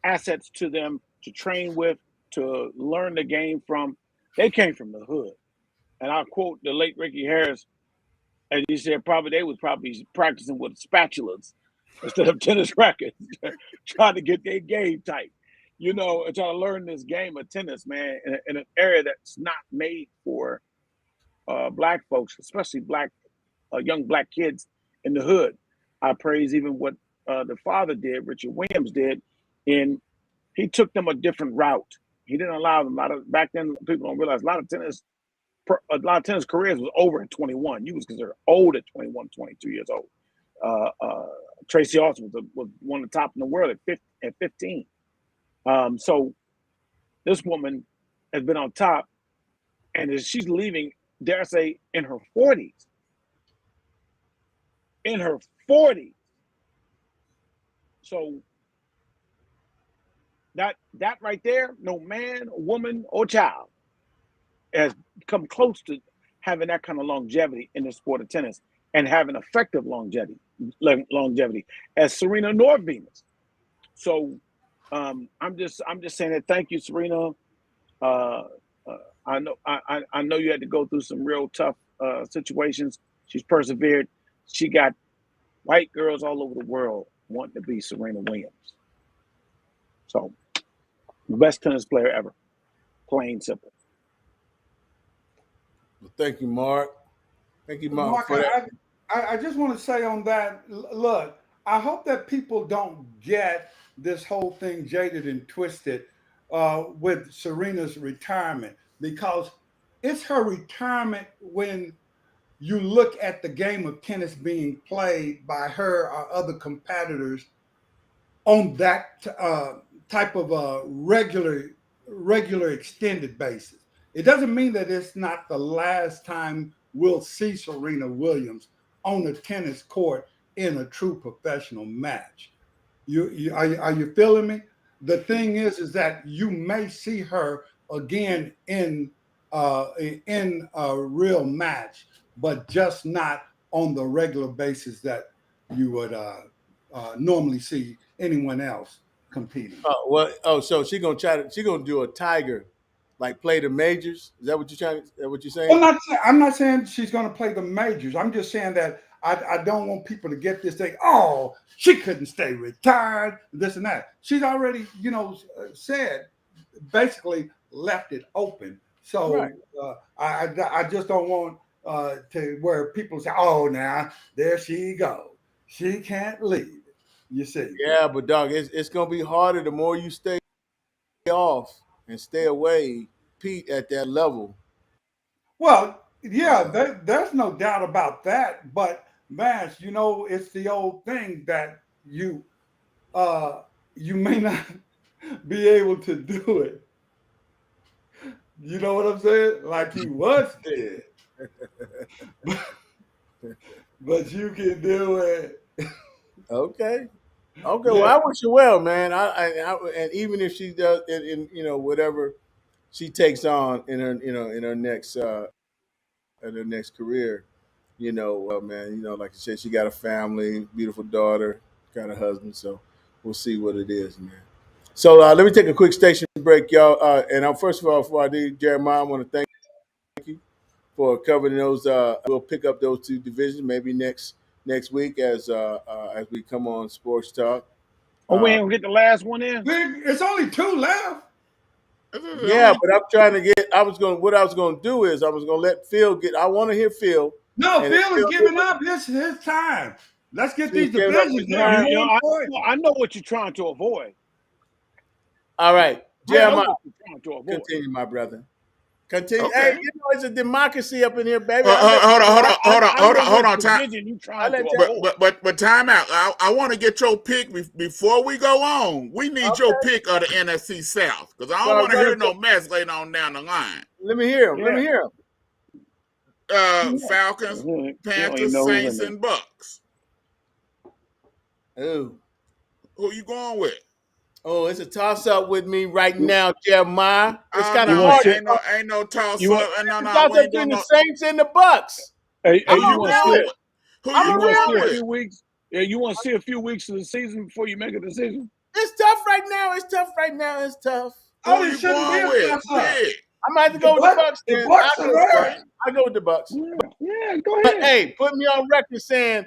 assets to them to train with, to learn the game from. They came from the hood. And I'll quote the late Ricky Harris, and he said they was probably practicing with spatulas instead of tennis rackets, trying to get their game tight, and trying to learn this game of tennis, man, in an area that's not made for Black folks, especially young Black kids in the hood. I praise even what the father did, Richard Williams did, in he took them a different route. He didn't allow them. Back then, people don't realize a lot of tennis careers was over at 21. You was considered old at 21, 22 years old. Tracy Austin was one of the top in the world at 15. So this woman has been on top, and she's leaving, dare I say, in her 40s. In her 40s. So that right there, no man, woman, or child has come close to having that kind of longevity in the sport of tennis and having effective longevity as Serena nor Venus. So I'm just saying that thank you, Serena. I know you had to go through some real tough situations. She's persevered. She got white girls all over the world wanting to be Serena Williams. So the best tennis player ever. Plain simple. Well, thank you, Marc. Thank you, Marc, Marc, for that. I just want to say on that, look, I hope that people don't get this whole thing jaded and twisted with Serena's retirement, because it's her retirement when you look at the game of tennis being played by her or other competitors on that type of a regular extended basis. It doesn't mean that it's not the last time we'll see Serena Williams on the tennis court in a true professional match. Are you feeling me? The thing is that you may see her again in a real match, but just not on the regular basis that you would normally see anyone else competing. So she gonna do a Tiger, like play the majors. Is that what Is that what you're saying? Well, I'm not saying she's going to play the majors. I'm just saying that I don't want people to get this thing. Oh, she couldn't stay retired, this and that. She's already, said, basically left it open. So Right. I just don't want to where people say, oh, now there she go. She can't leave. You see. Yeah, but dog, it's gonna be harder the more you stay off and stay away, Pete, at that level. Well, yeah, there's no doubt about that. But Vance, it's the old thing that you may not be able to do it. You know what I'm saying? Like you once did, but you can do it. Okay. Okay. Well, Yeah. I wish you well, man. And even if she does, in whatever she takes on in her, in her next career, man, like you said, she got a family, beautiful daughter, got a husband. So we'll see what it is, man. So let me take a quick station break, y'all. First of all, before I do, Jeremiah, I want to thank you for covering those. We'll pick up those two divisions maybe next week as we come on Sports Talk. Oh, we Uh, ain't gonna get the last one in. It's only two left. yeah, but I'm trying to get. What I was going to do is I was going to let Phil get. I want to hear Phil. No, And if Phil is giving up his time. Let's get these Phil gives up his divisions. They're time. more important. I know what you're trying to avoid. All right, I know Jeremiah, what you're trying to avoid. continue, my brother. Continue. Okay. Hey, it's a democracy up in here, baby. Hold on. Time. Division you trying to But- avoid. But time out. I want to get your pick before we go on. We need your Okay. pick of the NFC South because I So don't want to I'm hear gonna- no mess later on down the line. Let me hear him. Yeah. Let me hear him. Falcons, You don't even Panthers, know who's in Saints, there. and Bucks. Ooh. Who you going with? Oh, it's a toss up with me right now, Jeremiah. It's kind of You want hard. to Ain't no toss You want- up. No, It's a no, toss we up ain't between doing the no. Saints and the Bucks. Hey, I'm you a want to real see one. Who I'm you a you want to real see a one. few weeks? Yeah, you want to see a few weeks of the season before you make a decision? It's tough right now. It's tough right now. It's tough. Oh, Who it you shouldn't be going a with? toss up. Pick. I might have to go with the Bucks. The Then Bucks I are go with the there. Bucks. I go with the Bucks. Yeah, go But ahead. hey, put me on record saying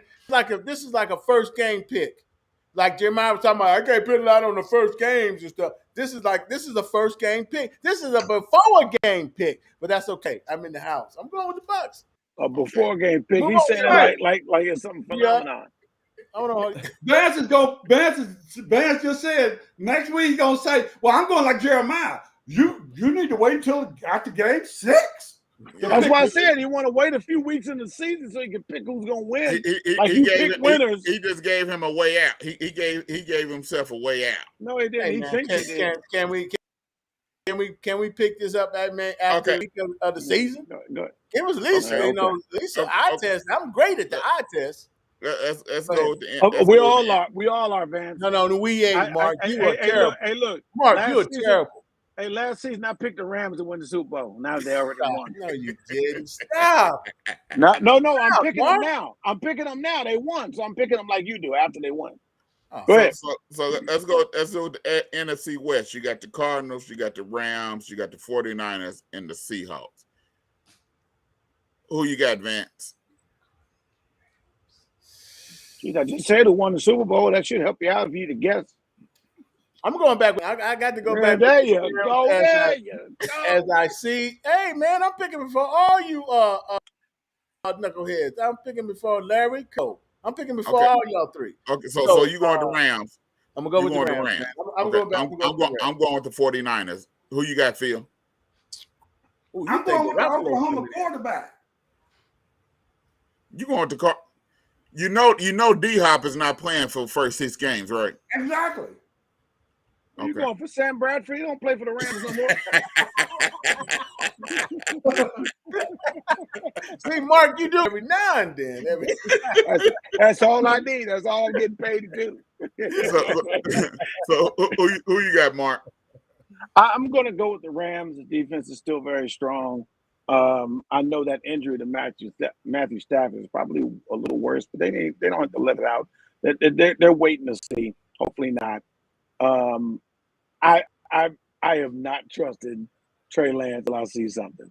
this is like a first game pick. Like Jeremiah was talking about, I can't put it out on the first games and stuff. This is a first game pick. This is a before game pick, but that's okay. I'm in the house. I'm going with the Bucks. A before game pick. Move He's on, saying Trey. it like it's something Yeah. phenomenon. Hold on. Vance just said next week he's gonna say, well, I'm going like Jeremiah. You need to wait until after game 6. That's why I said you want to wait a few weeks in the season so you can pick who's gonna win. He pick winners. He just gave him a way out. He gave himself a way out. No, he didn't. Hey, He man, thinks he did. can we pick this up, man, after Okay. the week of the season? Go ahead. It was Lisa, Okay. Lisa Okay. eye test. I'm great at the eye test. Let's Go go ahead. with the end. We all are. We all are, Vance. No, we ain't, Mark. You are Hey, terrible. look. Mark, last you are season- terrible. Hey, last season I picked the Rams to win the Super Bowl. Now they already won. No, you didn't. Stop. No, I'm Stop, picking Mark. them now. I'm picking them now. They won, so I'm picking them like you do after they won. Oh, Go ahead. So let's go with the NFC West. You got the Cardinals, you got the Rams, you got the 49ers, and the Seahawks. Who you got, Vance? Geez, I just said who won the Super Bowl. That should help you out if you to guess. I'm going back. I got to go Yeah, back. there with you the go. Rams There you go. As I see, hey man, I'm picking before all you knuckleheads. I'm picking before Larry Cole. I'm picking before all y'all three. Okay, so you going to Rams. I'm gonna go with the Rams. Man. I'm going back. I'm going with the 49ers. Who you got, Phil? Ooh, I'm going with the Garoppolo's Oklahoma coming in. quarterback. You going to car? You know D Hop is not playing for the first 6 games, right? Exactly. You going for Sam Bradford? He don't play for the Rams no more. See, Marc, you do every now and then. That's all I need. That's all I'm getting paid to do. So who you got, Marc? I'm going to go with the Rams. The defense is still very strong. I know that injury to Matthew Stafford is probably a little worse, but they don't have to let it out. They're waiting to see. Hopefully not. I have not trusted Trey Lance until I see something.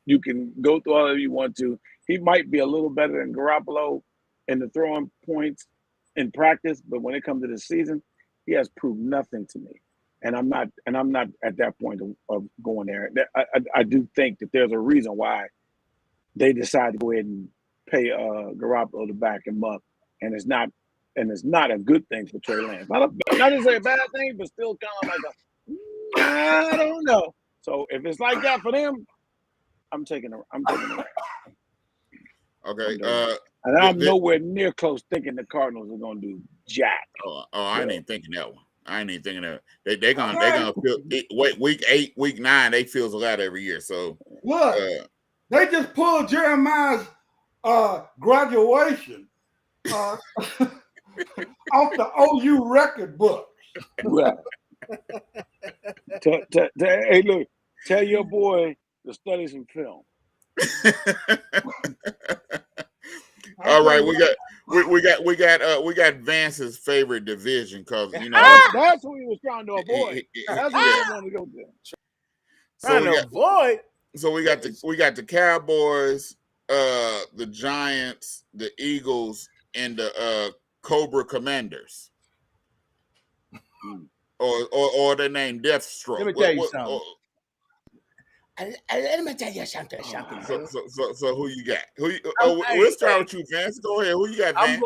You can go through all of you want to. He might be a little better than Garoppolo in the throwing points in practice, but when it comes to the season, he has proved nothing to me. And I'm not at that point of going there. I do think that there's a reason why they decided to go ahead and pay Garoppolo to back him up, and it's not a good thing for Trey Lance. Not necessarily a bad thing, but still kind of like I don't know. So if it's like that for them, I'm taking the Rams. Okay. And I'm nowhere near close thinking the Cardinals are going to do jack. I ain't even thinking that one. I ain't even thinking that. They're gonna feel week 8, week 9. They feels a lot every year. So look, they just pulled Jeremiah's graduation off the OU record book. Right. Hey, look, tell your boy to study some film. All right, we got Vance's favorite division because that's who he was trying to avoid. That's what he wanted to go to. So we got the Cowboys, the Giants, the Eagles, and the Cobra Commanders. Or they named Deathstroke. Let me tell you something. Let me tell you something. So who you got? We'll start with you, Vance. Go ahead. Who you got, Vance?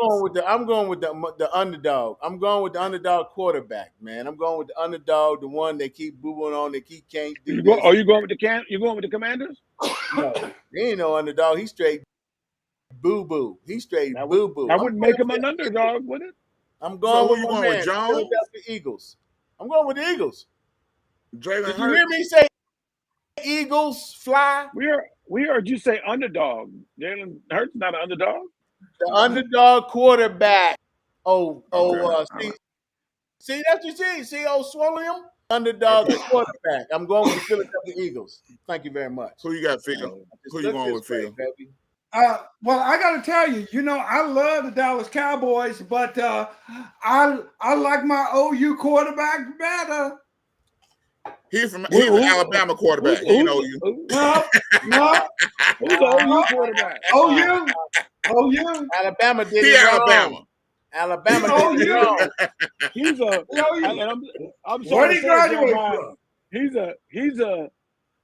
I'm going with the underdog. I'm going with the underdog quarterback, man. I'm going with the underdog, the one they keep booing on. They keep can't do this. Are you going with the Commanders? No, he ain't no underdog. He's straight boo boo. He's straight boo boo. I wouldn't make him an underdog, would it? I'm going with my man, with Jones? Philadelphia Eagles. I'm going with the Eagles. Did you hear me say Eagles fly? We heard you say underdog. Jalen Hurts not an underdog. The underdog quarterback. See, that's what you see. See, swallow him. Underdog quarterback. I'm going with the Philadelphia Eagles. Thank you very much. Who you got, Phil? Who you going with, Phil? Baby? Well, I got to tell you, I love the Dallas Cowboys, but I like my OU quarterback better. He's an Alabama quarterback. He ain't OU. No. Who's the OU quarterback? OU. Alabama did it wrong. Alabama did it wrong. He's a. I'm sorry. Where did he graduate from?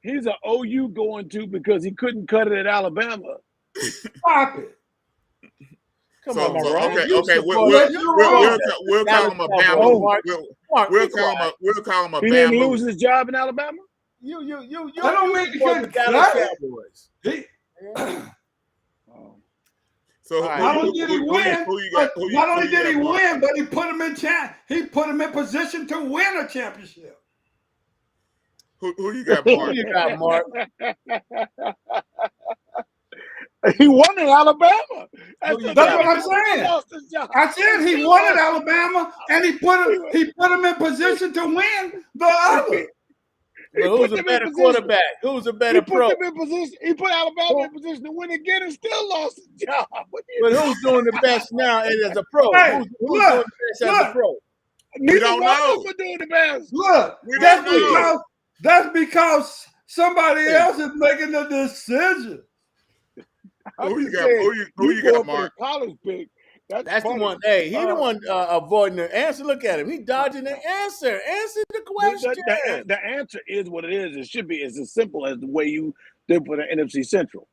He's a OU going to because he couldn't cut it at Alabama. Stop it. Come on, okay. We'll call him a Bama. We'll call him a Bama. He didn't lose his job in Alabama. You I don't mean to get Dallas Cowboys. So not only did he win, but he put him in position to win a championship. Who you got, Marc? Who you got, Marc? He won in Alabama. That's what I'm saying. I said he won at Alabama, and he put him in position to win the other. Well, who's a better quarterback? Who's a better pro? He put Alabama in position to win again and still lost his job. But who's doing the best now as a pro? Hey, who's doing the best as a pro? We don't know. We're doing the best. Look, that's because somebody else is making the decision. Who you got, Marc? College pick. That's the one. Hey, he the one avoiding the answer. Look at him. He dodging the answer. Answer the question. The answer is what it is. It should be. It's as simple as the way you did for the NFC Central.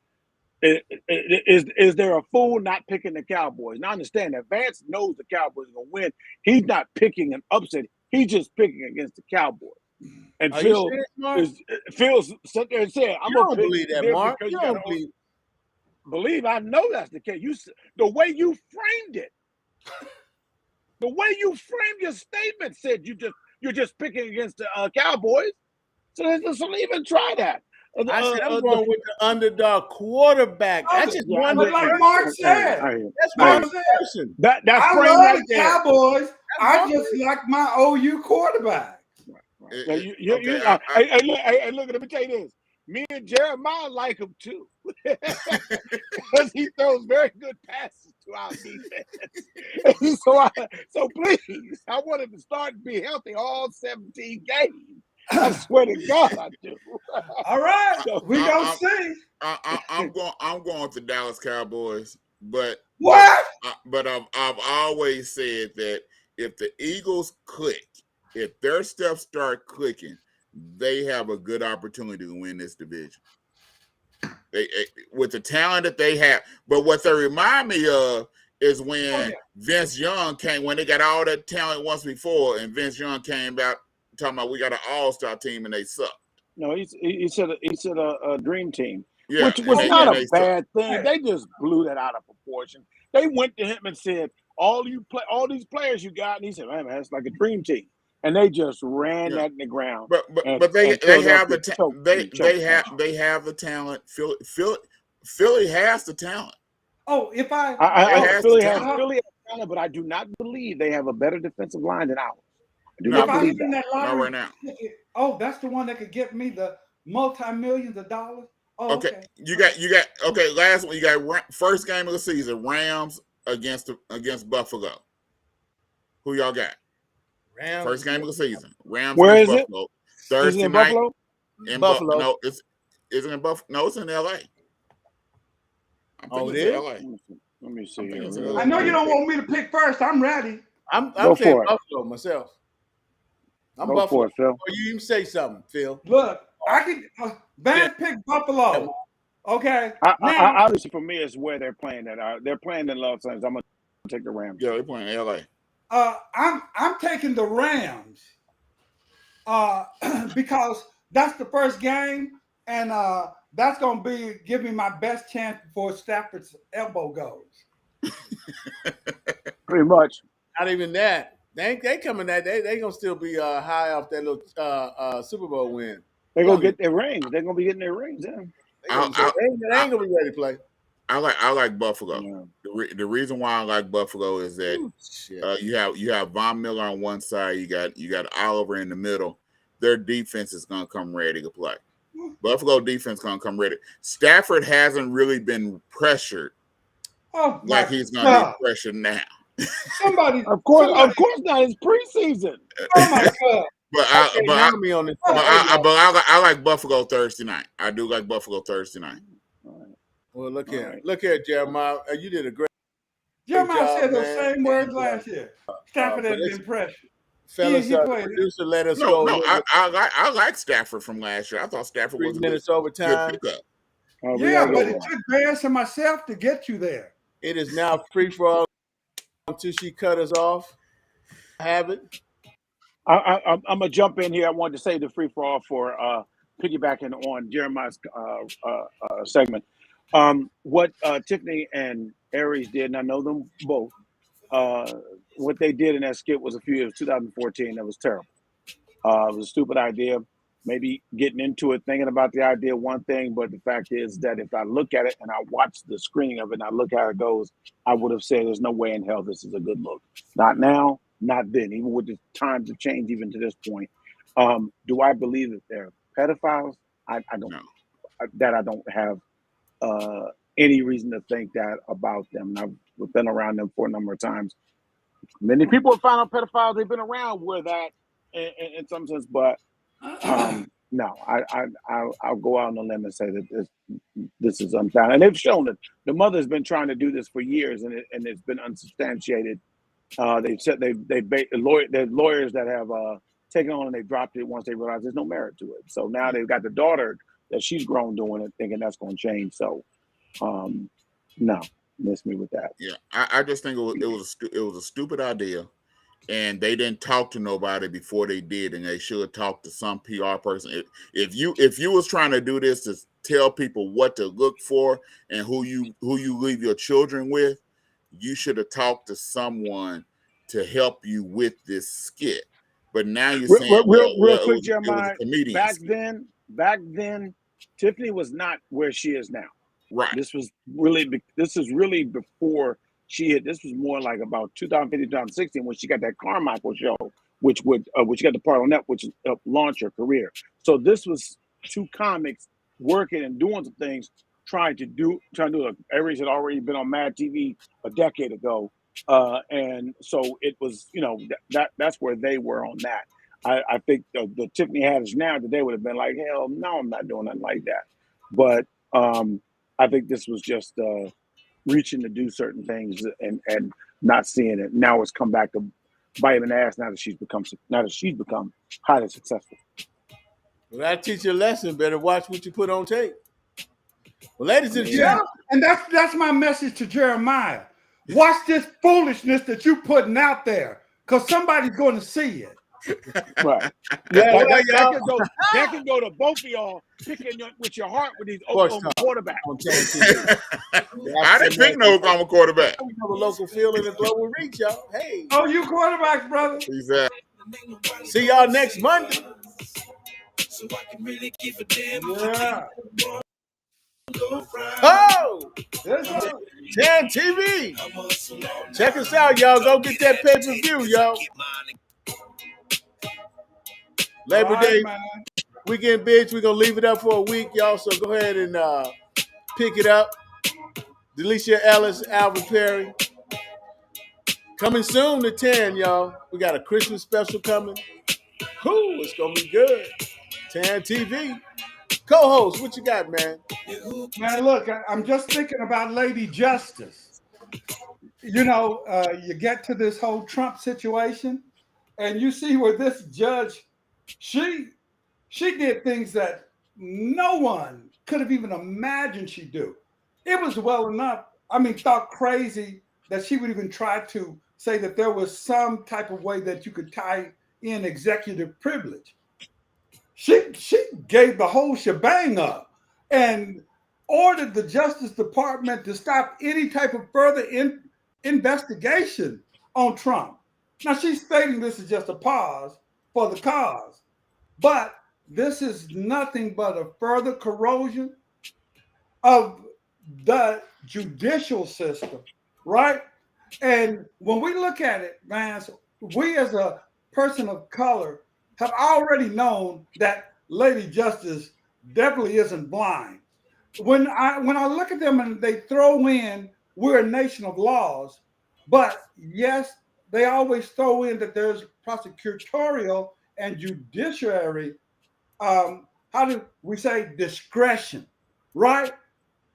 Is there a fool not picking the Cowboys? Now, I understand that Vance knows the Cowboys are going to win. He's not picking an upset. He's just picking against the Cowboys. And Phil sat there and said, "I'm going to believe that, Marc. You don't believe. I know that's the case. The way you framed it, the way you framed your statement said you're just picking against the Cowboys. So don't even try that. I said I'm going with the underdog quarterback. That's just one But like person. Mark said, That's Mark one said, person. That I frame love right the there. Cowboys. I one just like my OU quarterback. Now, hey, look, let me tell you this. Me and Jeremiah like him too. Because he throws very good passes to our defense. So please, I want him to start and be healthy all 17 games. I swear to God, I do. All right, we gonna I'm- see. I'm going with the Dallas Cowboys, but What? But I've always said that if the Eagles click, if their stuff start clicking, they have a good opportunity to win this division. They with the talent that they have. But what they remind me of is when Vince Young came, when they got all that talent once before, and Vince Young came out talking about we got an all-star team and they suck. No, he said a dream team, Yeah, which was and not they a bad thing. Hey. They just blew that out of proportion. They went to him and said, all these players you got, and he said, man, it's like a dream team. And they just ran that in the ground. But they have the they have the talent. Philly has the talent. Oh, if I Philly has talent, but I do not believe they have a better defensive line than ours. I do not believe that lottery, not right now. Oh, that's the one that could get me the multi-millions of dollars. Oh, okay. You got okay. Last one, you got first game of the season, Rams against Buffalo. Who y'all got? Rams. First game of the season, Rams Where against is Buffalo. it? Thursday is it in night Buffalo? in Buffalo. No, it's in Buffalo. No, it's in L.A. Oh, it is? LA. Let me see here. I know you don't want me to pick first. I'm ready. I'm Go saying for it. Buffalo myself. I'm Go Buffalo. for it, Phil. Or you even say something, Phil. Look, I can Vance pick Buffalo. Okay. Obviously, for me, it's where they're playing at. They're playing in Los Angeles. I'm gonna take the Rams. Yeah, they're playing in L.A. I'm taking the Rams. Because that's the first game, and that's gonna give me my best chance before Stafford's elbow goes. Pretty much. Not even that. They coming that they gonna still be high off that little Super Bowl win. They're gonna get their rings. They're gonna be getting their rings. Yeah. They ain't gonna be ready to play. I like Buffalo. Yeah. The reason why I like Buffalo is that you have Von Miller on one side, you got Oliver in the middle. Their defense is gonna come ready to play. Buffalo defense gonna come ready. Stafford hasn't really been pressured like he's gonna be pressured now. Of course not. It's preseason. Oh my God! I like Buffalo Thursday night. I do like Buffalo Thursday night. Well, look here, Jeremiah. You did a great Jeremiah job, said those man. same words last year. Stafford has been pressured. Fellas, producer let us go. No, I like Stafford from last year. I thought Stafford was 3 minutes overtime. Good Yeah, but it took Vance and myself to get you there. It is now free for all until she cut us off. Have it. I'm gonna jump in here. I wanted to say the free for all for piggybacking on Jeremiah's segment. What Tiffany and Aries did, and I know them both. What they did in that skit was 2014. That was terrible. It was a stupid idea. Maybe getting into it, thinking about the idea, one thing, but the fact is that if I look at it and I watch the screening of it and I look how it goes, I would have said there's no way in hell this is a good look. Not now, not then, even with the times have changed even to this point. Do I believe that they're pedophiles? I don't. No. That I don't have any reason to think that about them. I've been around them for a number of times. Many people have found out pedophiles. They've been around with that in some sense, but no, I'll go out on a limb and say that this is unfounded. And they've shown it. The mother's been trying to do this for years, and it's been unsubstantiated. They've said there's lawyers that have taken on and they dropped it once they realized there's no merit to it. So now they've got the daughter that she's grown doing it, thinking that's going to change. So, no, miss me with that. Yeah, I just think it was a stupid idea, and they didn't talk to nobody before they did, and they should have talked to some PR person. If you was trying to do this to tell people what to look for and who you leave your children with, you should have talked to someone to help you with this skit. But now you're saying real quick, Jeremiah. Back then, Tiffany was not where she is now. Right. This is really before she had. This was more like about 2015, 2016 when she got that Carmichael show, which got the part on that, which launched her career. So this was two comics working and doing some things, trying to do it. Aries had already been on Mad TV a decade ago, and so it was, that's where they were on that. I think the Tiffany Haddish now today would have been like, hell no, I'm not doing nothing like that. But I think this was just reaching to do certain things and not seeing it. Now it's come back to bite him in the ass. Now that she's become highly successful. Well, that teach you a lesson. Better watch what you put on tape. Well, ladies and Yeah, gentlemen, and that's my message to Jeremiah. Watch this foolishness that you putting out there, because somebody's going to see it. Right. That can go to both of y'all picking with your heart with these Oklahoma quarterbacks. I didn't pick no Oklahoma quarterback. We have a local feel in the global reach, y'all. Hey. Oh, you quarterbacks, brother. Exactly. See y'all next Monday. So I can really give a damn. Yeah. Oh! Yes, sir. Tan TV. Check us out, y'all. Go get that pay-per-view, y'all. Labor Day weekend, bitch. We're going to leave it up for a week, y'all. So go ahead and pick it up. Delicia Ellis, Alvin Perry. Coming soon to 10, y'all. We got a Christmas special coming. Whoo, it's going to be good. Tan TV. Co-host, what you got, man? Man, look, I'm just thinking about Lady Justice. You get to this whole Trump situation, and you see where this judge, she did things that no one could have even imagined she'd do. It was well enough, thought crazy that she would even try to say that there was some type of way that you could tie in executive privilege. She gave the whole shebang up and ordered the Justice Department to stop any type of further investigation on Trump. Now, she's stating this is just a pause for the cause, but this is nothing but a further corrosion of the judicial system, right? And when we look at it, Vance, we as a person of color have already known that Lady Justice definitely isn't blind. When I look at them and they throw in, we're a nation of laws, but yes, they always throw in that there's prosecutorial and judiciary, how do we say, discretion, right?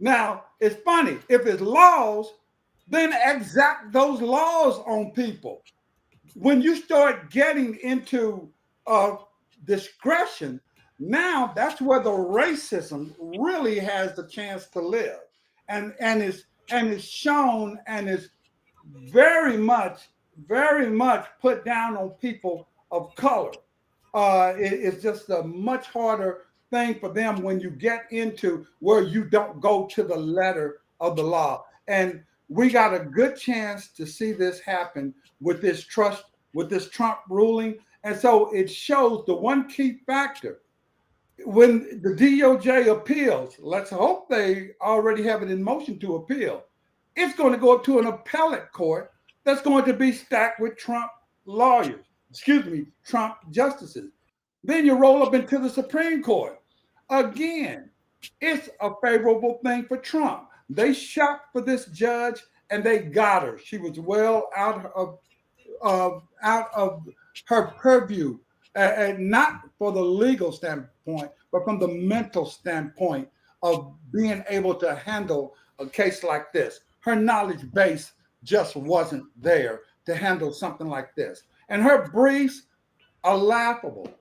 Now, it's funny, if it's laws, then exact those laws on people. When you start getting into discretion, now that's where the racism really has the chance to live, and is shown and is very much put down on people of color. It's just a much harder thing for them when you get into where you don't go to the letter of the law. And we got a good chance to see this happen with this Trump ruling. And so it shows the one key factor. When the DOJ appeals, let's hope they already have it in motion to appeal. It's going to go up to an appellate court that's going to be stacked with Trump Trump justices. Then you roll up into the Supreme Court. Again, it's a favorable thing for Trump. They shopped for this judge and they got her. She was well out of her purview, and not for the legal standpoint, but from the mental standpoint of being able to handle a case like this. Her knowledge base just wasn't there to handle something like this. And her briefs are laughable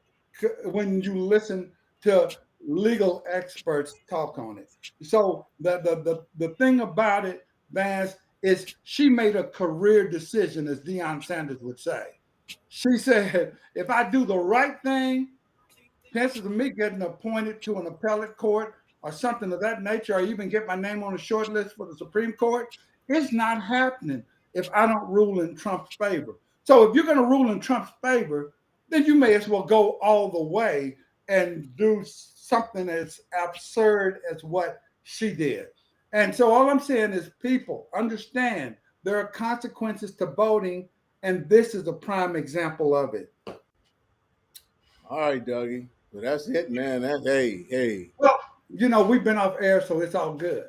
when you listen to legal experts talk on it. So the thing about it, Vance, is she made a career decision, as Deion Sanders would say. She said, if I do the right thing, chances of me getting appointed to an appellate court or something of that nature, or even get my name on a short list for the Supreme Court, it's not happening if I don't rule in Trump's favor. So if you're going to rule in Trump's favor, then you may as well go all the way and do something as absurd as what she did. And so all I'm saying is, people understand there are consequences to voting, and this is a prime example of it. All right, Dougie. Well, that's it, man. That's hey. Well, we've been off air, so it's all good.